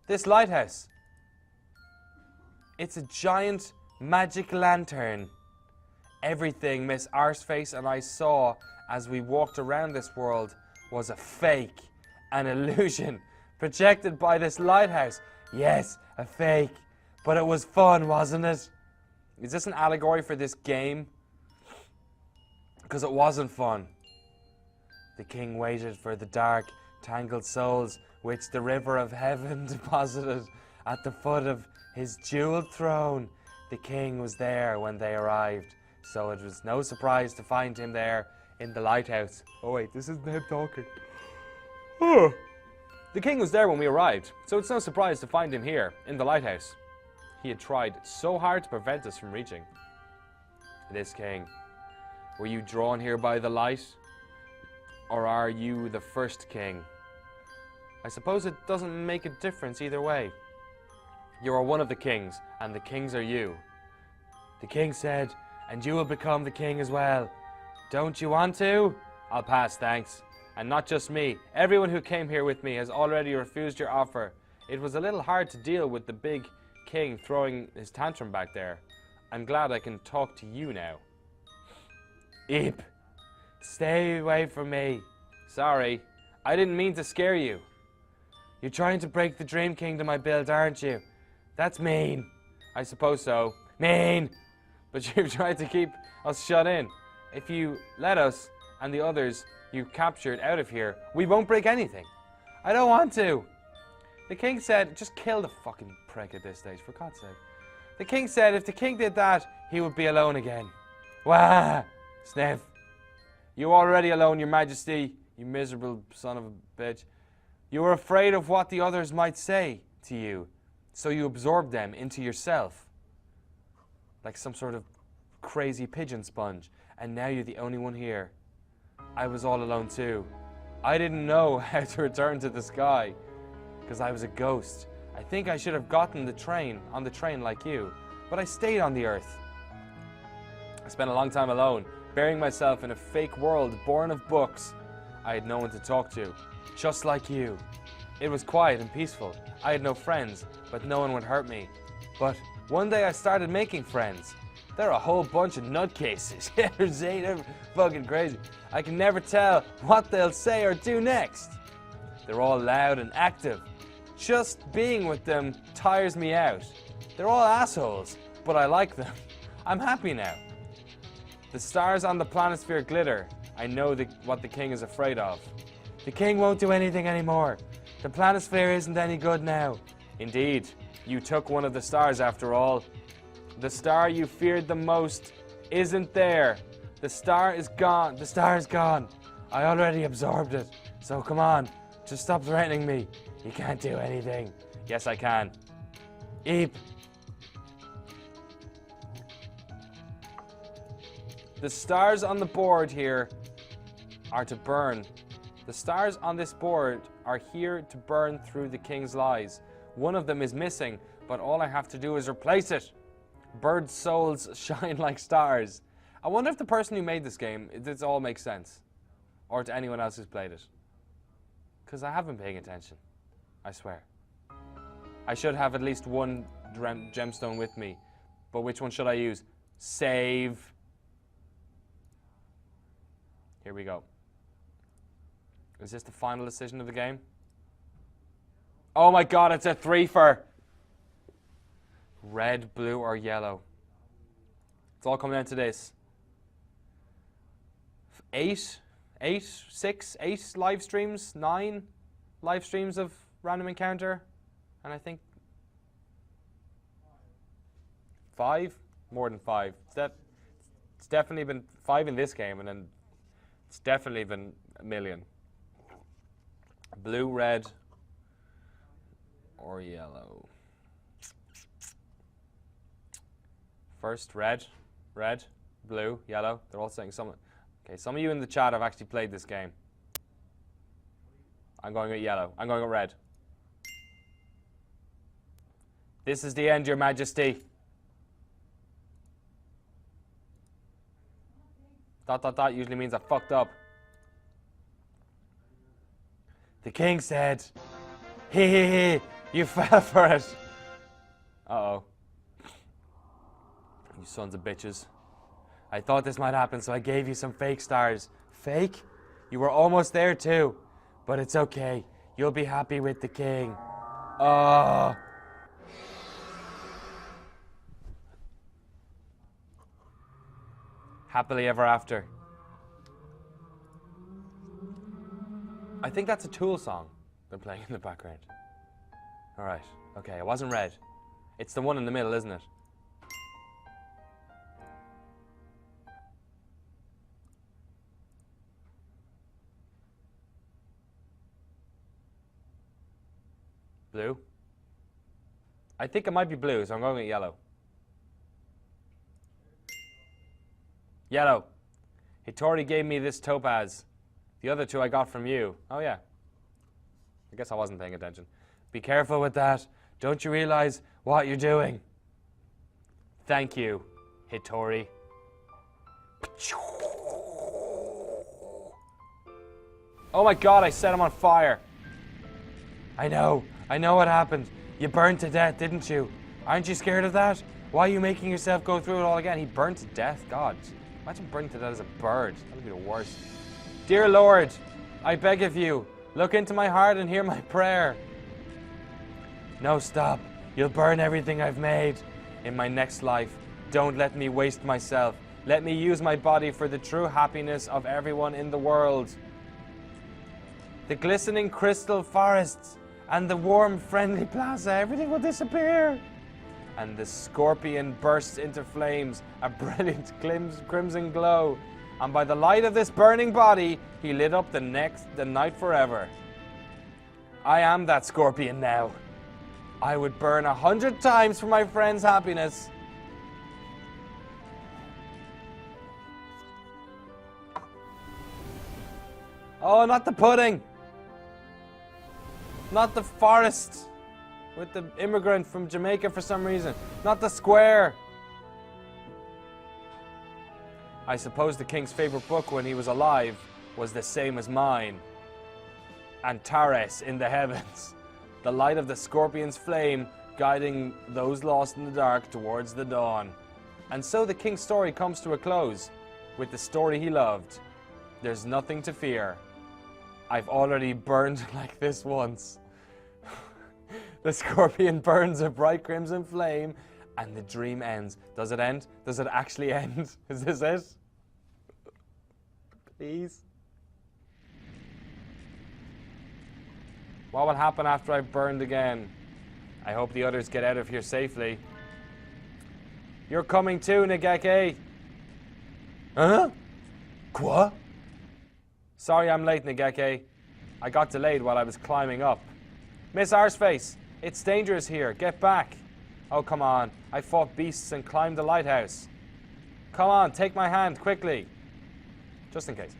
This lighthouse. It's a giant magic lantern. Everything Miss Arseface and I saw as we walked around this world was a fake, an illusion, projected by this lighthouse. Yes, a fake, but it was fun, wasn't it? Is this an allegory for this game? Because it wasn't fun. The king waited for the dark, tangled souls which the river of heaven deposited at the foot of his jeweled throne. The king was there when they arrived, so it was no surprise to find him there in the lighthouse. Oh wait, this isn't him talking. Oh. The king was there when we arrived, so it's no surprise to find him here in the lighthouse. He had tried so hard to prevent us from reaching. This king, were you drawn here by the light? Or are you the first king? I suppose it doesn't make a difference either way. You are one of the kings, and the kings are you. The king said, and you will become the king as well. Don't you want to? I'll pass, thanks. And not just me. Everyone who came here with me has already refused your offer. It was a little hard to deal with the big king throwing his tantrum back there. I'm glad I can talk to you now. Eep. Stay away from me. Sorry. I didn't mean to scare you. You're trying to break the dream kingdom I built, aren't you? That's mean. I suppose so. Mean. But you've tried to keep us shut in. If you let us and the others you captured out of here, we won't break anything. I don't want to. The king said, just kill the fucking prick at this stage, for God's sake. The king said if the king did that, he would be alone again. Wah! Sniff. You already alone, your majesty, you miserable son of a bitch. You were afraid of what the others might say to you, so you absorbed them into yourself. Like some sort of crazy pigeon sponge. And now you're the only one here. I was all alone too. I didn't know how to return to the sky, because I was a ghost. I think I should have gotten on the train like you, but I stayed on the earth. I spent a long time alone, burying myself in a fake world born of books. I had no one to talk to, just like you. It was quiet and peaceful. I had no friends, but no one would hurt me. But one day I started making friends. They're a whole bunch of nutcases. They're fucking crazy. I can never tell what they'll say or do next. They're all loud and active. Just being with them tires me out. They're all assholes, but I like them. I'm happy now. The stars on the planisphere glitter. I know what the king is afraid of. The king won't do anything anymore. The planisphere isn't any good now. Indeed, you took one of the stars after all. The star you feared the most isn't there. The star is gone. The star is gone. I already absorbed it. So come on, just stop threatening me. You can't do anything. Yes, I can. Eep. The stars on the board here are to burn. The stars on this board are here to burn through the king's lies. One of them is missing, but all I have to do is replace it. Bird souls shine like stars. I wonder if the person who made this game, this all makes sense. Or to anyone else who's played it. Because I have been paying attention. I swear. I should have at least one gemstone with me. But which one should I use? Save. Here we go. Is this the final decision of the game? Oh my god, it's a threefer! Red, blue, or yellow. It's all coming down to this. 8 live streams, 9 live streams of Random Encounter, and I think 5, more than 5. It's definitely been 5 in this game, and then it's definitely been a million. Blue, red, or yellow. First, red, blue, yellow. They're all saying something. Okay, some of you in the chat have actually played this game. I'm going with yellow. I'm going with red. This is the end, Your Majesty. ... usually means I fucked up. The king said, "Hee, you fell for it." Uh-oh. You sons of bitches. I thought this might happen, so I gave you some fake stars. Fake? You were almost there too. But it's okay. You'll be happy with the king. Oh. Happily ever after. I think that's a Tool song they're playing in the background. Alright, okay, it wasn't red. It's the one in the middle, isn't it? Blue? I think it might be blue, so I'm going with yellow. Yellow. Hitori gave me this topaz. The other two I got from you. Oh yeah. I guess I wasn't paying attention. Be careful with that. Don't you realize what you're doing? Thank you, Hitori. Oh my god, I set him on fire. I know what happened. You burned to death, didn't you? Aren't you scared of that? Why are you making yourself go through it all again? He burned to death, God. Imagine burning to death as a bird. That would be the worst. Dear Lord, I beg of you, look into my heart and hear my prayer. No, stop. You'll burn everything I've made. In my next life, don't let me waste myself. Let me use my body for the true happiness of everyone in the world. The glistening crystal forests and the warm, friendly plaza, everything will disappear. And the scorpion bursts into flames, a brilliant crimson glow. And by the light of this burning body, he lit up the night forever. I am that scorpion now. I would burn 100 times for my friend's happiness. Oh, not the pudding. Not the forest with the immigrant from Jamaica for some reason. Not the square. I suppose the king's favorite book when he was alive was the same as mine. Antares in the heavens. The light of the scorpion's flame guiding those lost in the dark towards the dawn. And so the king's story comes to a close with the story he loved. There's nothing to fear. I've already burned like this once. The scorpion burns a bright crimson flame and the dream ends. Does it end? Does it actually end? Is this it? Please? What will happen after I've burned again? I hope the others get out of here safely. You're coming too, Nageke. Huh? Quoi? Sorry I'm late, Nageke. I got delayed while I was climbing up. Miss Arseface, it's dangerous here. Get back. Oh, come on. I fought beasts and climbed the lighthouse. Come on, take my hand, quickly. Just in case.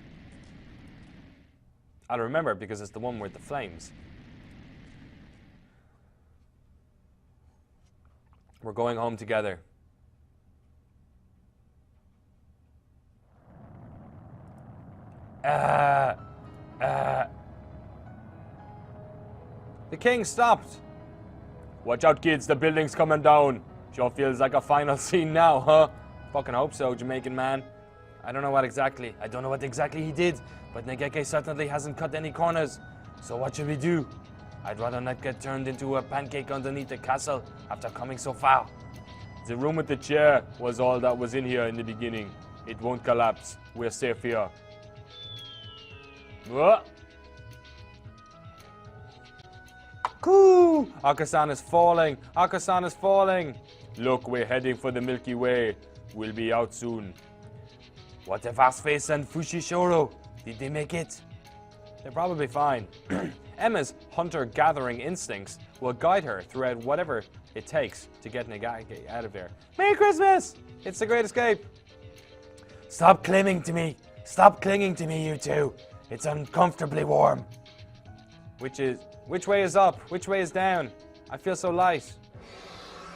I'll remember because it's the one with the flames. We're going home together. The king stopped. Watch out, kids, the building's coming down. Sure feels like a final scene now, huh? Fucking hope so, Jamaican man. I don't know what exactly he did, but Nageke certainly hasn't cut any corners. So what should we do? I'd rather not get turned into a pancake underneath the castle after coming so far. The room with the chair was all that was in here in the beginning. It won't collapse. We're safe here. What? Coo! Akasan is falling. Akasan is falling. Look, we're heading for the Milky Way. We'll be out soon. What if Asface and Fushishoro? Did they make it? They're probably fine. Emma's hunter-gathering instincts will guide her throughout whatever it takes to get Nagaki out of there. Merry Christmas! It's the Great Escape. Stop clinging to me. Stop clinging to me, you two. It's uncomfortably warm. Which way is up? Which way is down? I feel so light.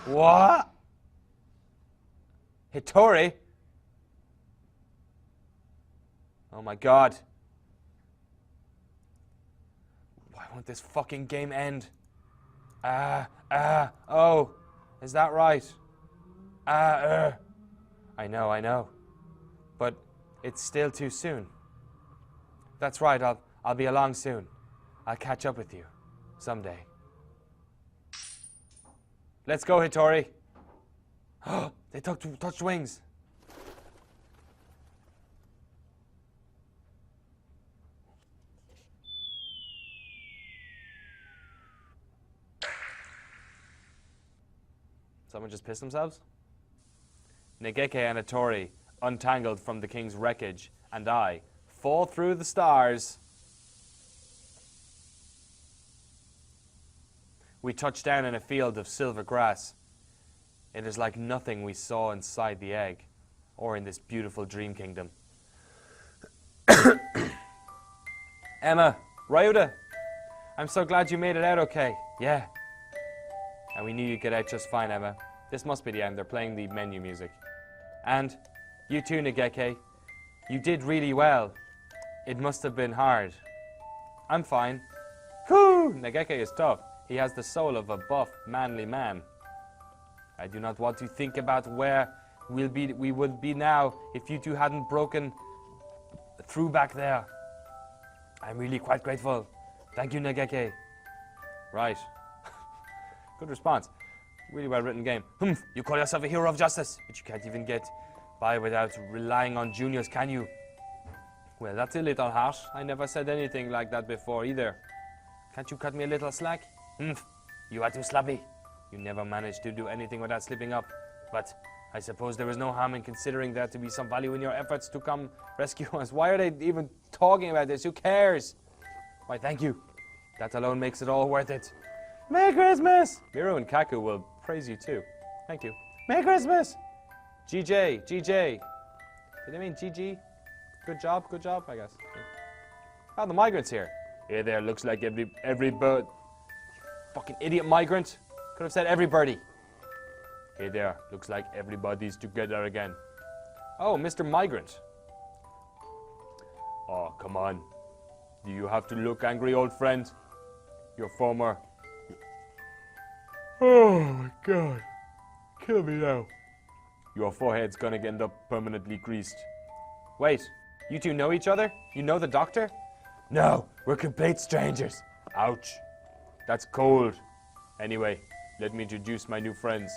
What? Hitori? Oh my god. Why won't this fucking game end? Oh. Is that right? I know. But it's still too soon. That's right, I'll be along soon. I'll catch up with you. Someday. Let's go, Hitori. They touched wings. Someone just pissed themselves? Negeke and Hitori, untangled from the king's wreckage, and I fall through the stars. We touch down in a field of silver grass. It is like nothing we saw inside the egg, or in this beautiful dream kingdom. Emma, Ryuda, I'm so glad you made it out okay. Yeah. And we knew you'd get out just fine, Emma. This must be the end. They're playing the menu music. And you too, Negeke. You did really well. It must have been hard. I'm fine. Whew! Negeke is tough. He has the soul of a buff, manly man. I do not want to think about where we would be now if you two hadn't broken through back there. I'm really quite grateful. Thank you, Negeke. Right. Good response. Really well written game. You call yourself a hero of justice, but you can't even get by without relying on juniors, can you? Well, that's a little harsh. I never said anything like that before either. Can't you cut me a little slack? You are too sloppy. You never managed to do anything without slipping up. But I suppose there is no harm in considering there to be some value in your efforts to come rescue us. Why are they even talking about this? Who cares? Why, thank you. That alone makes it all worth it. Merry Christmas! Miru and Kaku will praise you too. Thank you. Merry Christmas! GJ. Did they mean GG? Good job, I guess. Oh, the migrant's here. Hey there, looks like every bird. Fucking idiot migrant. Could have said every birdie. Hey there, looks like everybody's together again. Oh, Mr. Migrant. Oh, come on. Do you have to look angry, old friend? Your former... Oh my god. Kill me now. Your forehead's gonna end up permanently greased. Wait, you two know each other? You know the doctor? No, we're complete strangers. Ouch. That's cold. Anyway, let me introduce my new friends.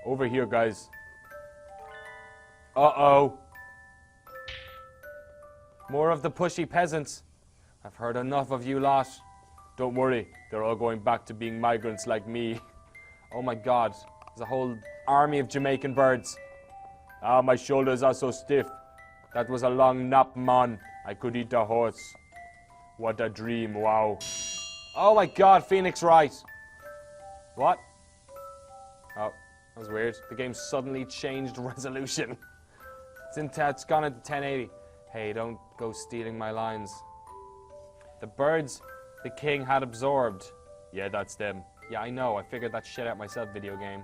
Over here, guys. Uh-oh. More of the pushy peasants. I've heard enough of you lot. Don't worry, they're all going back to being migrants like me. Oh my god, there's a whole army of Jamaican birds. Ah, my shoulders are so stiff. That was a long nap, man. I could eat a horse. What a dream, wow. Oh my god, Phoenix Wright. What? Oh, that was weird. The game suddenly changed resolution. It's gone into 1080. Hey, don't go stealing my lines. The birds the king had absorbed. Yeah, that's them. Yeah, I know. I figured that shit out myself, video game.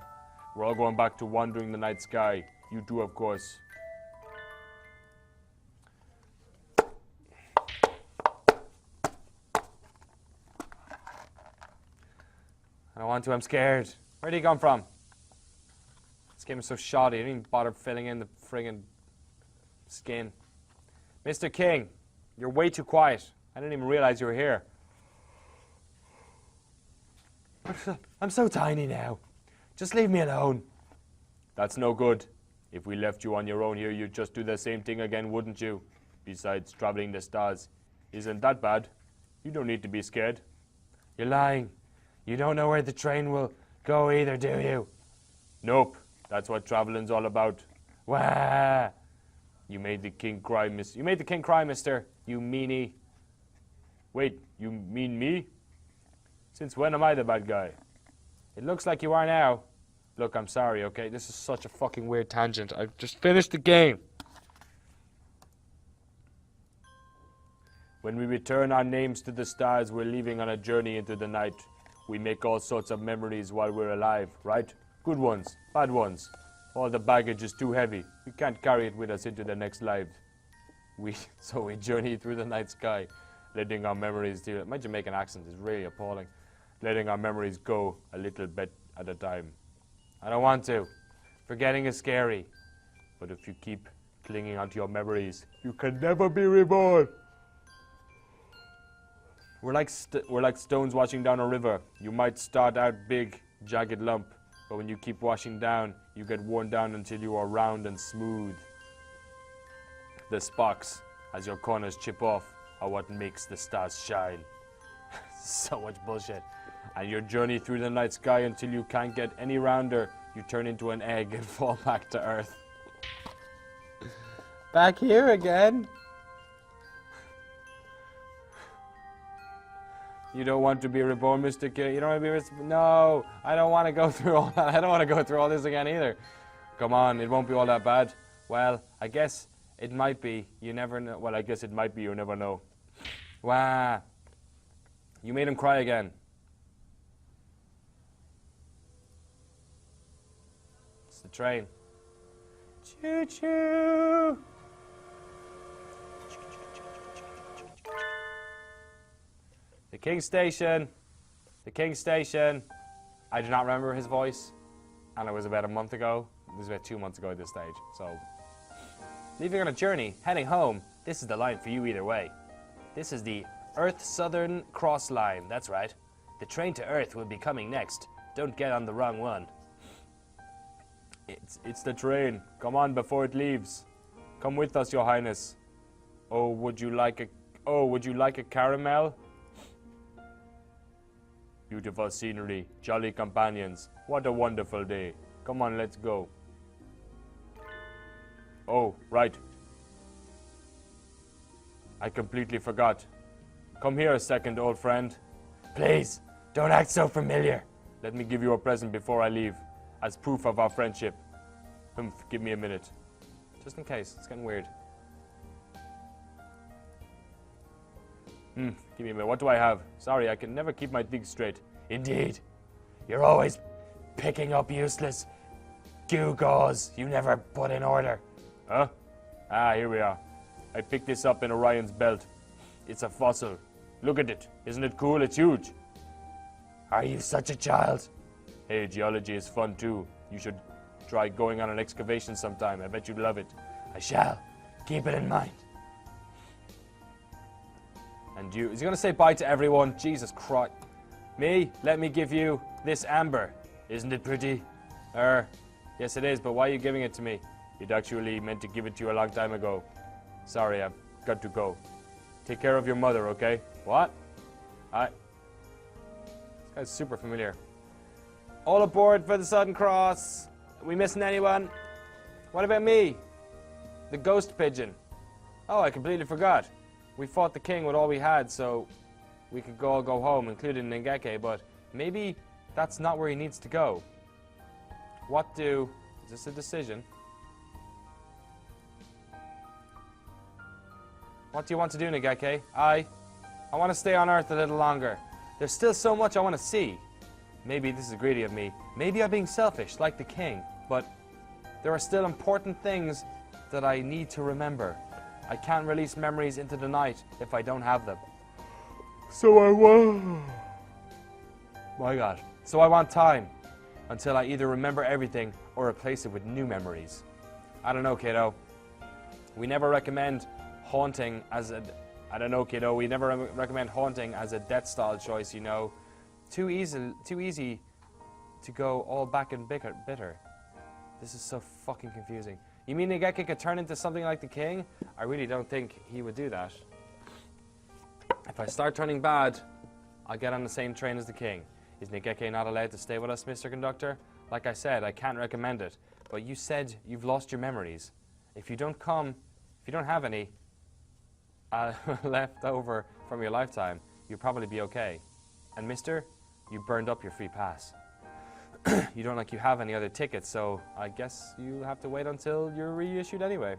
We're all going back to wandering the night sky. You too, of course. I don't want to. I'm scared. Where did he come from? This game is so shoddy. I didn't even bother filling in the friggin' skin. Mr. King, you're way too quiet. I didn't even realize you were here. I'm so tiny now. Just leave me alone. That's no good. If we left you on your own here, you'd just do the same thing again, wouldn't you? Besides, traveling the stars isn't that bad. You don't need to be scared. You're lying. You don't know where the train will go either, do you? Nope. That's what traveling's all about. Wah! You made the king cry, mister. You made the king cry, mister. You meanie. Wait, you mean me? Since when am I the bad guy? It looks like you are now. Look, I'm sorry, okay? This is such a fucking weird tangent. I've just finished the game. When we return our names to the stars, we're leaving on a journey into the night. We make all sorts of memories while we're alive, right? Good ones, bad ones. All the baggage is too heavy. We can't carry it with us into the next life. So we journey through the night sky, letting our memories deal. My Jamaican accent is really appalling. Letting our memories go a little bit at a time. I don't want to. Forgetting is scary. But if you keep clinging onto your memories, you can never be reborn. We're like stones washing down a river. You might start out big, jagged lump, but when you keep washing down, you get worn down until you are round and smooth. The sparks, as your corners chip off, are what makes the stars shine. So much bullshit. And your journey through the night sky until you can't get any rounder, you turn into an egg and fall back to Earth. Back here again? You don't want to be reborn, Mr. King? You don't want to be No, I don't want to go through all that. I don't want to go through all this again either. Come on, it won't be all that bad. Well, I guess it might be. You never know. Well, I guess it might be. You never know. Wow. You made him cry again. It's the train. Choo-choo. The King Station. The King Station. I do not remember his voice. And it was about a month ago. It was about 2 months ago at this stage. So, leaving on a journey, heading home. This is the line for you either way. This is the Earth Southern Cross Line. That's right. The train to Earth will be coming next. Don't get on the wrong one. It's the train. Come on before it leaves. Come with us, Your Highness. Would you like a caramel? Beautiful scenery, jolly companions. What a wonderful day. Come on, let's go. Oh, right. I completely forgot. Come here a second, old friend. Please, don't act so familiar. Let me give you a present before I leave, as proof of our friendship. Give me a minute. Just in case, it's getting weird. Give me a minute. What do I have? Sorry, I can never keep my things straight. Indeed. You're always picking up useless gewgaws you never put in order. Huh? Ah, here we are. I picked this up in Orion's belt. It's a fossil. Look at it. Isn't it cool? It's huge. Are you such a child? Hey, geology is fun too. You should try going on an excavation sometime. I bet you'd love it. I shall. Keep it in mind. And you, is he going to say bye to everyone? Jesus Christ. Me? Let me give you this amber. Isn't it pretty? Yes it is, but why are you giving it to me? You'd actually meant to give it to you a long time ago. Sorry, I've got to go. Take care of your mother, okay? What? This guy's super familiar. All aboard for the Southern Cross. Are we missing anyone? What about me? The ghost pigeon. Oh, I completely forgot. We fought the king with all we had, so we could all go home, including Ngeke, but maybe that's not where he needs to go. Is this a decision? What do you want to do, Ngeke? I want to stay on Earth a little longer. There's still so much I want to see. Maybe this is greedy of me. Maybe I'm being selfish, like the king, but there are still important things that I need to remember. I can't release memories into the night if I don't have them. So I want... My God. So I want time until I either remember everything or replace it with new memories. I don't know, kiddo. We never recommend haunting as a... I don't know, kiddo. We never recommend haunting as a death style choice, you know. Too easy to go all back and bitter. This is so fucking confusing. You mean Ngeke could turn into something like the king? I really don't think he would do that. If I start turning bad, I'll get on the same train as the king. Is Ngeke not allowed to stay with us, Mr. Conductor? Like I said, I can't recommend it. But you said you've lost your memories. If you don't come If you don't have any left over from your lifetime, you'll probably be okay. And mister, you burned up your free pass. You don't like you have any other tickets, so I guess you have to wait until you're reissued anyway.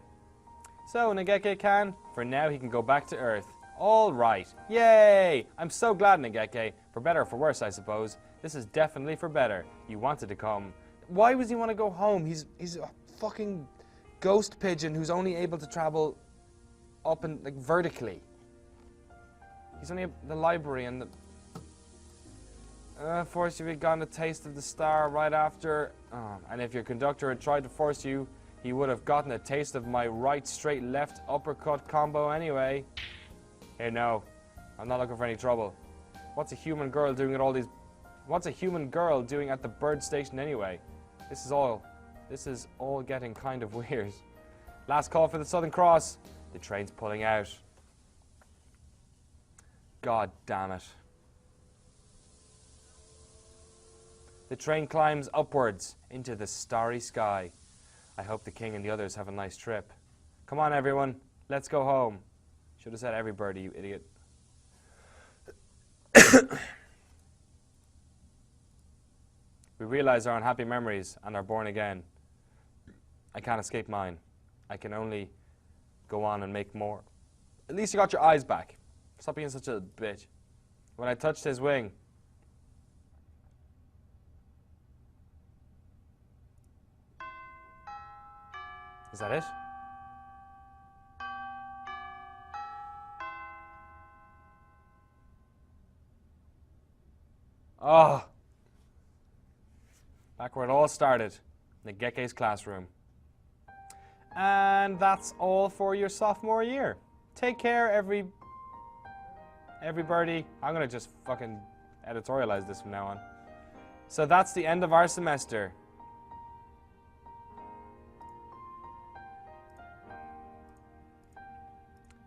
So, Negeke-kan, for now he can go back to Earth. All right. Yay! I'm so glad, Negeke. For better or for worse, I suppose. This is definitely for better. You wanted to come. Why does he want to go home? He's a fucking ghost pigeon who's only able to travel up and like vertically. He's only at the library and the... force you had gotten a taste of the star right after. And if your conductor had tried to force you, he would have gotten a taste of my right, straight, left uppercut combo anyway. Hey, no. I'm not looking for any trouble. What's a human girl doing at all these... What's a human girl doing at the bird station anyway? This is all getting kind of weird. Last call for the Southern Cross. The train's pulling out. God damn it. The train climbs upwards into the starry sky. I hope the king and the others have a nice trip. Come on, everyone. Let's go home. Should have said everybody, you idiot. We realize our unhappy memories and are born again. I can't escape mine. I can only go on and make more. At least you got your eyes back. Stop being such a bitch. When I touched his wing, is that it? Oh. Back where it all started. Negeke's classroom. And that's all for your sophomore year. Take care, everybody. I'm going to just fucking editorialize this from now on. So that's the end of our semester.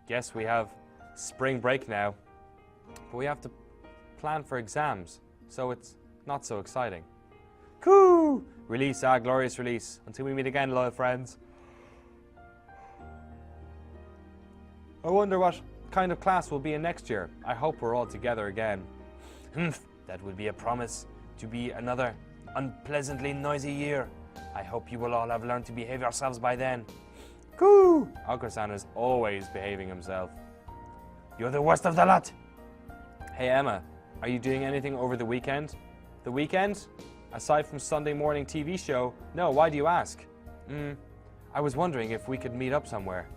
Guess we have spring break now, but we have to plan for exams, so it's not so exciting. Coo! Release, glorious release. Until we meet again, loyal friends. I wonder what kind of class we'll be in next year. I hope we're all together again. That would be a promise to be another unpleasantly noisy year. I hope you will all have learned to behave yourselves by then. Coo! Uncle-san is always behaving himself. You're the worst of the lot. Hey Emma, are you doing anything over the weekend? The weekend? Aside from Sunday morning TV show, no, why do you ask? I was wondering if we could meet up somewhere.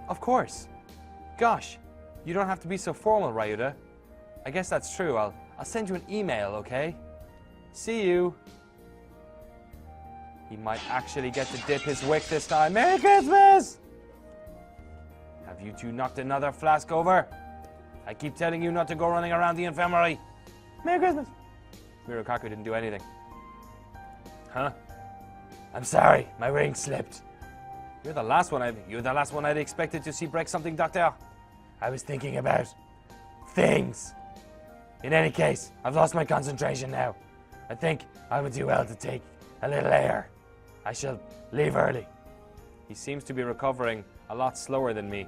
Of course. Gosh, you don't have to be so formal, Ryuta. I guess that's true. I'll send you an email, okay? See you. He might actually get to dip his wick this time. Merry Christmas! Have you two knocked another flask over? I keep telling you not to go running around the infirmary. Merry Christmas! Mirokaku didn't do anything. Huh? I'm sorry, my ring slipped. You're the last one I'd expected to see break something, Doctor. I was thinking about things. In any case, I've lost my concentration now. I think I would do well to take a little air. I shall leave early. He seems to be recovering a lot slower than me.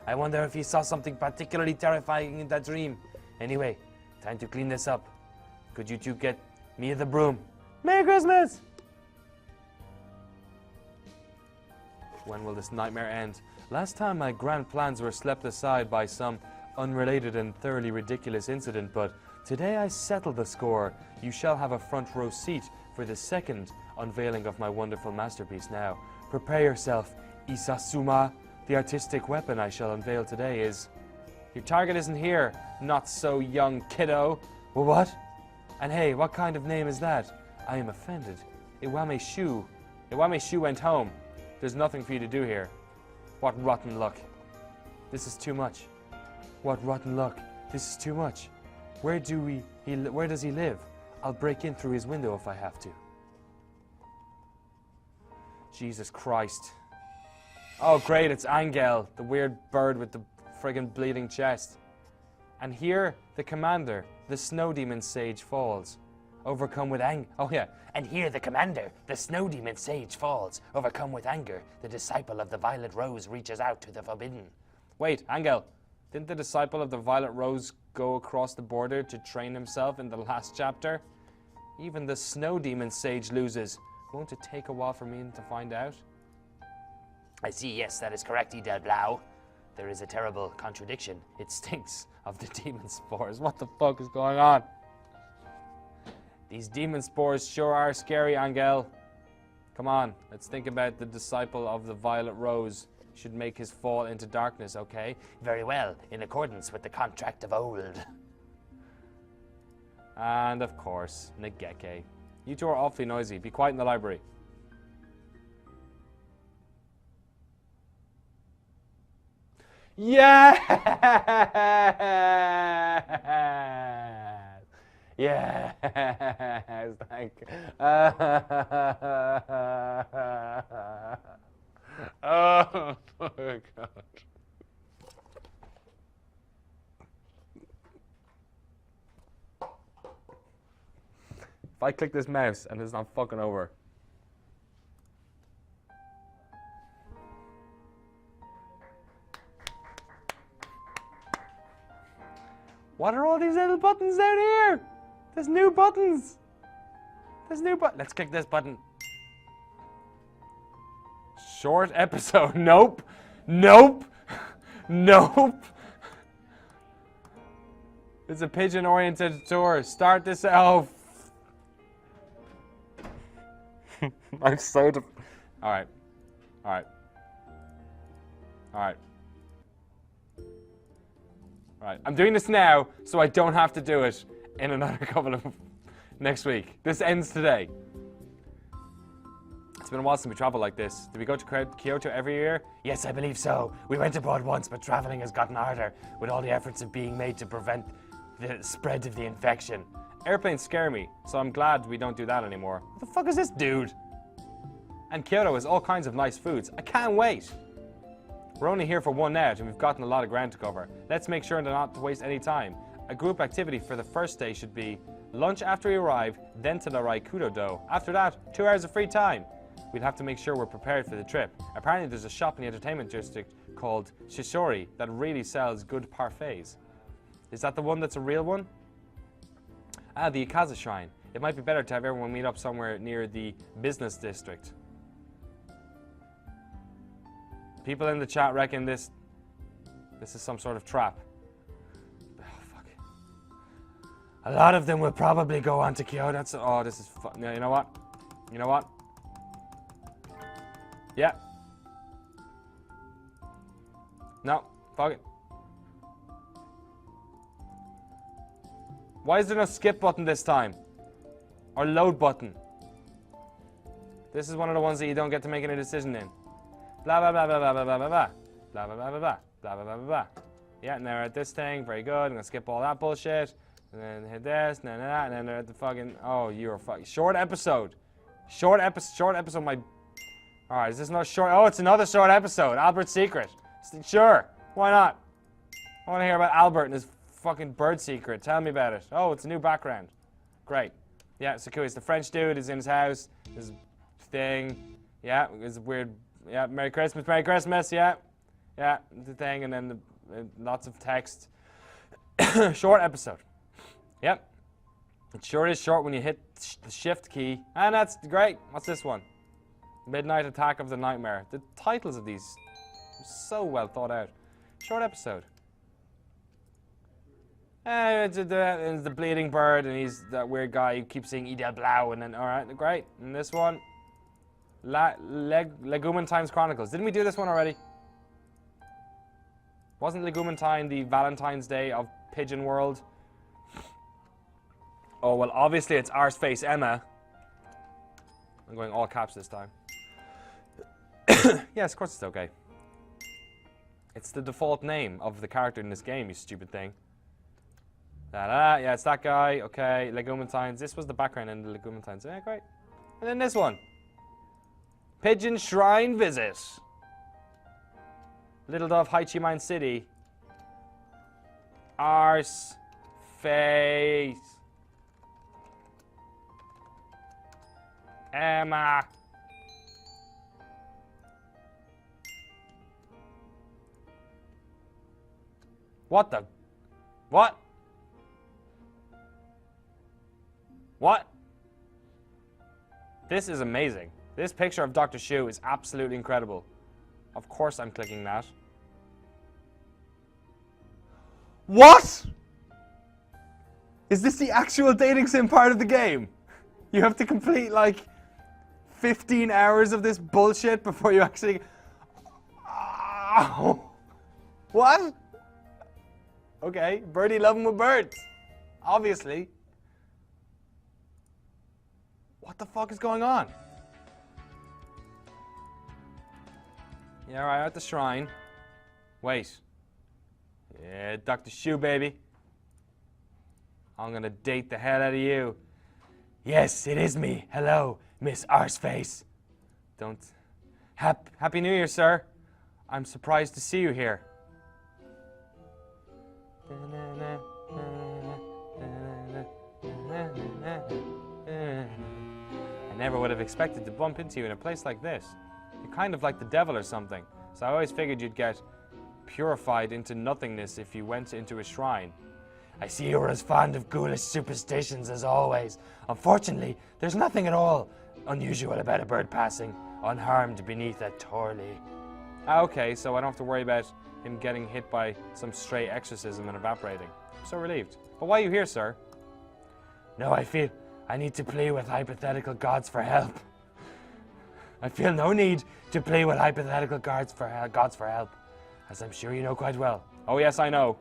I wonder if he saw something particularly terrifying in that dream. Anyway, time to clean this up. Could you two get me the broom? Merry Christmas! When will this nightmare end? Last time my grand plans were swept aside by some unrelated and thoroughly ridiculous incident, but today I settled the score. You shall have a front row seat for the second unveiling of my wonderful masterpiece now. Prepare yourself, Isasuma. The artistic weapon I shall unveil today is... Your target isn't here, not so young kiddo. Well, what? And hey, what kind of name is that? I am offended. Iwame Shu. Iwame Shu went home. There's nothing for you to do here. What rotten luck. This is too much. What rotten luck. This is too much. Where does he live? I'll break in through his window if I have to. Jesus Christ. Oh great, it's Angel, the weird bird with the friggin' bleeding chest. And here, the commander, the snow demon sage, falls. overcome with anger. Oh yeah. And here the commander, the snow demon sage, falls. Overcome with anger, the disciple of the violet rose reaches out to the forbidden. Wait, Angel. Didn't the disciple of the Violet Rose go across the border to train himself in the last chapter? Even the snow demon sage loses. Won't it take a while for me to find out? I see, yes, that is correct, Idel Blau. There is a terrible contradiction. It stinks of the demon spores. What the fuck is going on? These demon spores sure are scary, Angel. Come on, let's think about the disciple of the Violet Rose. Should make his fall into darkness, okay? Very well, in accordance with the contract of old. And of course, Negeke. You two are awfully noisy. Be quiet in the library. Yes! Yes! Thank you. Oh my god. If I click this mouse and it's not fucking over. What are all these little buttons down here? There's new buttons. There's new buttons. Let's click this button. Short episode. Nope. Nope. Nope. It's a pigeon-oriented tour. Start this. Oh. I'm so. All right. All right. All right. All right. I'm doing this now, so I don't have to do it in another couple of next week. This ends today. It's been a while since we traveled like this. Did we go to Kyoto every year? Yes, I believe so. We went abroad once, but traveling has gotten harder with all the efforts of being made to prevent the spread of the infection. Airplanes scare me, so I'm glad we don't do that anymore. What the fuck is this dude? And Kyoto has all kinds of nice foods. I can't wait. We're only here for one night and we've gotten a lot of ground to cover. Let's make sure not to waste any time. A group activity for the first day should be lunch after we arrive, then to the Raikudo-do. After that, 2 hours of free time. We'd have to make sure we're prepared for the trip. Apparently there's a shop in the entertainment district called Shishori that really sells good parfaits. Is that the one that's a real one? Ah, the Ikaza Shrine. It might be better to have everyone meet up somewhere near the business district. People in the chat reckon this is some sort of trap. Oh, fuck. A lot of them will probably go on to Kyoto. Oh, this is fun. You know what? You know what? Yeah. No, fuck it. Why is there no skip button this time? Or load button? This is one of the ones that you don't get to make any decision in. Blah blah blah blah blah blah blah blah blah blah blah blah blah blah blah blah blah blah. Yeah, and they're at this thing. Very good. I'm gonna skip all that bullshit, and then hit this, and then that, and then they're at the fucking. Oh, you're fucking short episode. Short episode. My. All right, is this not short? Oh, it's another short episode. Albert's secret. Sure, why not? I want to hear about Albert and his fucking bird secret. Tell me about it. Oh, it's a new background. Great. Yeah, so cool. It's the French dude is in his house. His thing. Yeah, it's weird. Yeah, Merry Christmas, yeah. Yeah, the thing, and then lots of text. Short episode. Yep. It sure is short when you hit the shift key. And that's great. What's this one? Midnight Attack of the Nightmare. The titles of these are so well thought out. Short episode. It's the bleeding bird, and he's that weird guy who keeps saying Idel Blau, and then, alright, great. And this one, Legumentine's Chronicles. Didn't we do this one already? Wasn't Legumentine the Valentine's Day of Pigeon World? Oh, well, obviously it's Arseface Emma. I'm going all caps this time. Yes, of course it's okay. It's the default name of the character in this game, you stupid thing. Yeah, it's that guy. Okay, Legumentines. This was the background in the Legumentines. Yeah, great. And then this one. Pigeon Shrine Visit. Little Dove Haichi City. Arse face. Emma. What the? What? What? This is amazing. This picture of Dr. Shu is absolutely incredible. Of course I'm clicking that. What? Is this the actual dating sim part of the game? You have to complete like 15 hours of this bullshit before you actually... Oh. What? Okay, birdie loving with birds. Obviously. What the fuck is going on? Yeah, right, at the shrine. Wait. Yeah, Dr. Shu, baby. I'm gonna date the hell out of you. Yes, it is me. Hello, Miss Arseface. Don't... Happy New Year, sir. I'm surprised to see you here. I never would have expected to bump into you in a place like this. You're kind of like the devil or something, so I always figured you'd get purified into nothingness if you went into a shrine. I see you were as fond of ghoulish superstitions as always. Unfortunately, there's nothing at all unusual about a bird passing unharmed beneath a torley. Okay, so I don't have to worry about him getting hit by some stray exorcism and evaporating. I'm so relieved. But why are you here, sir? No, I feel I need to plea with hypothetical gods for help. I feel no need to plea with hypothetical gods for help, as I'm sure you know quite well. Oh yes, I know.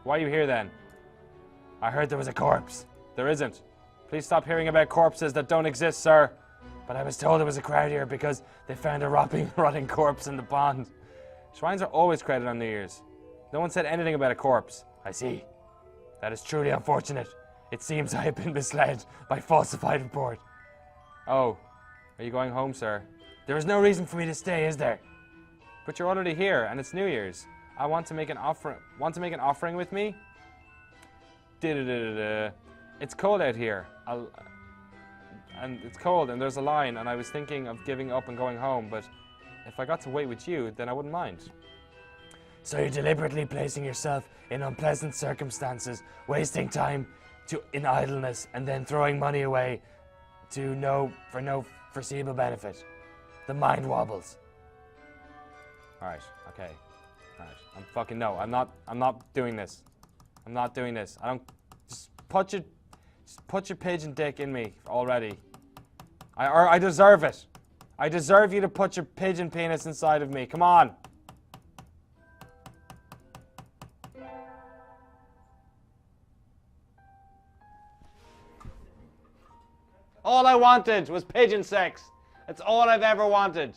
Why are you here then? I heard there was a corpse. There isn't. Please stop hearing about corpses that don't exist, sir. But I was told there was a crowd here because they found a rotting corpse in the pond. Shrines are always crowded on New Year's. No one said anything about a corpse. I see. That is truly unfortunate. It seems I have been misled by falsified report. Oh, are you going home, sir? There is no reason for me to stay, is there? But you're already here, and it's New Year's. I want to make an offering. Want to make an offering with me? It's cold out here. And it's cold, and there's a line, and I was thinking of giving up and going home, but if I got to wait with you, then I wouldn't mind. So you're deliberately placing yourself in unpleasant circumstances, wasting time in idleness, and then throwing money away for no foreseeable benefit. The mind wobbles. Alright, okay. Alright. I'm not doing this. I'm not doing this. Just put your pigeon dick in me already. I deserve it. I deserve you to put your pigeon penis inside of me. Come on. All I wanted was pigeon sex. That's all I've ever wanted.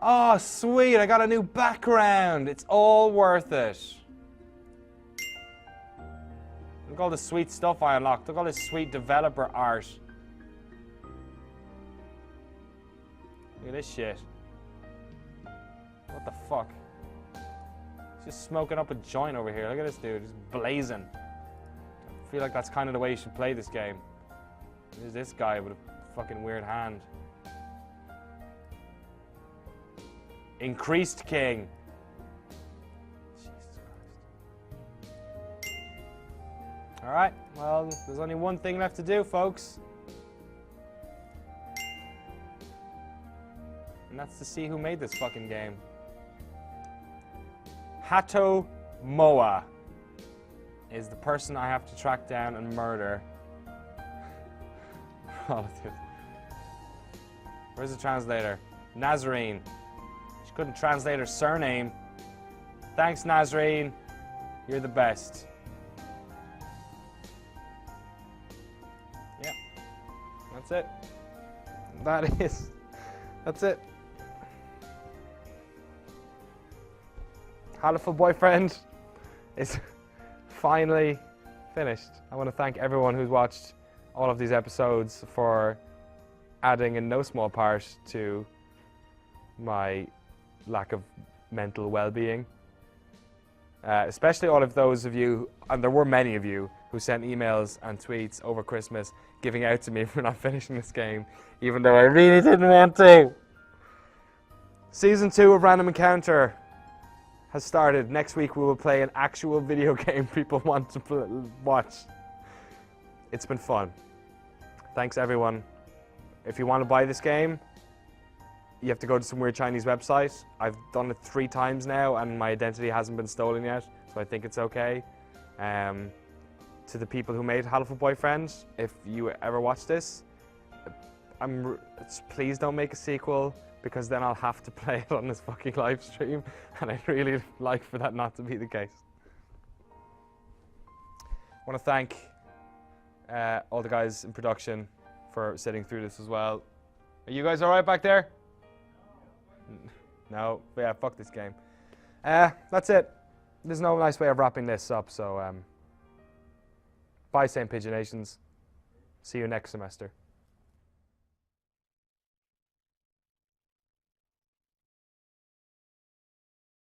Oh, sweet, I got a new background. It's all worth it. Look at all the sweet stuff I unlocked. Look at all this sweet developer art. Look at this shit. What the fuck? He's just smoking up a joint over here. Look at this dude, just blazing. I feel like that's kind of the way you should play this game. There's this guy with a fucking weird hand. Increased king. Jesus Christ. Alright, well, there's only one thing left to do, folks. And that's to see who made this fucking game. Hato Moa is the person I have to track down and murder. Where's the translator? Nazarene. She couldn't translate her surname. Thanks, Nazarene. You're the best. Yep. That's it. That's it. Hatoful Boyfriend is finally finished. I want to thank everyone who's watched all of these episodes for adding in no small part to my lack of mental well-being. Especially all of those of you, and there were many of you, who sent emails and tweets over Christmas giving out to me for not finishing this game, even though I really didn't want to. Season 2 of Random Encounter has started. Next week we will play an actual video game people want to watch. It's been fun. Thanks everyone. If you want to buy this game, you have to go to some weird Chinese website. I've done it 3 times now and my identity hasn't been stolen yet, so I think it's okay. To the people who made Hatoful Boyfriend, if you ever watch this, please don't make a sequel, because then I'll have to play it on this fucking live stream, and I'd really like for that not to be the case. I want to thank all the guys in production for sitting through this as well. Are you guys alright back there? No? Yeah, fuck this game. That's it. There's no nice way of wrapping this up, so bye St. Pigeonations. See you next semester.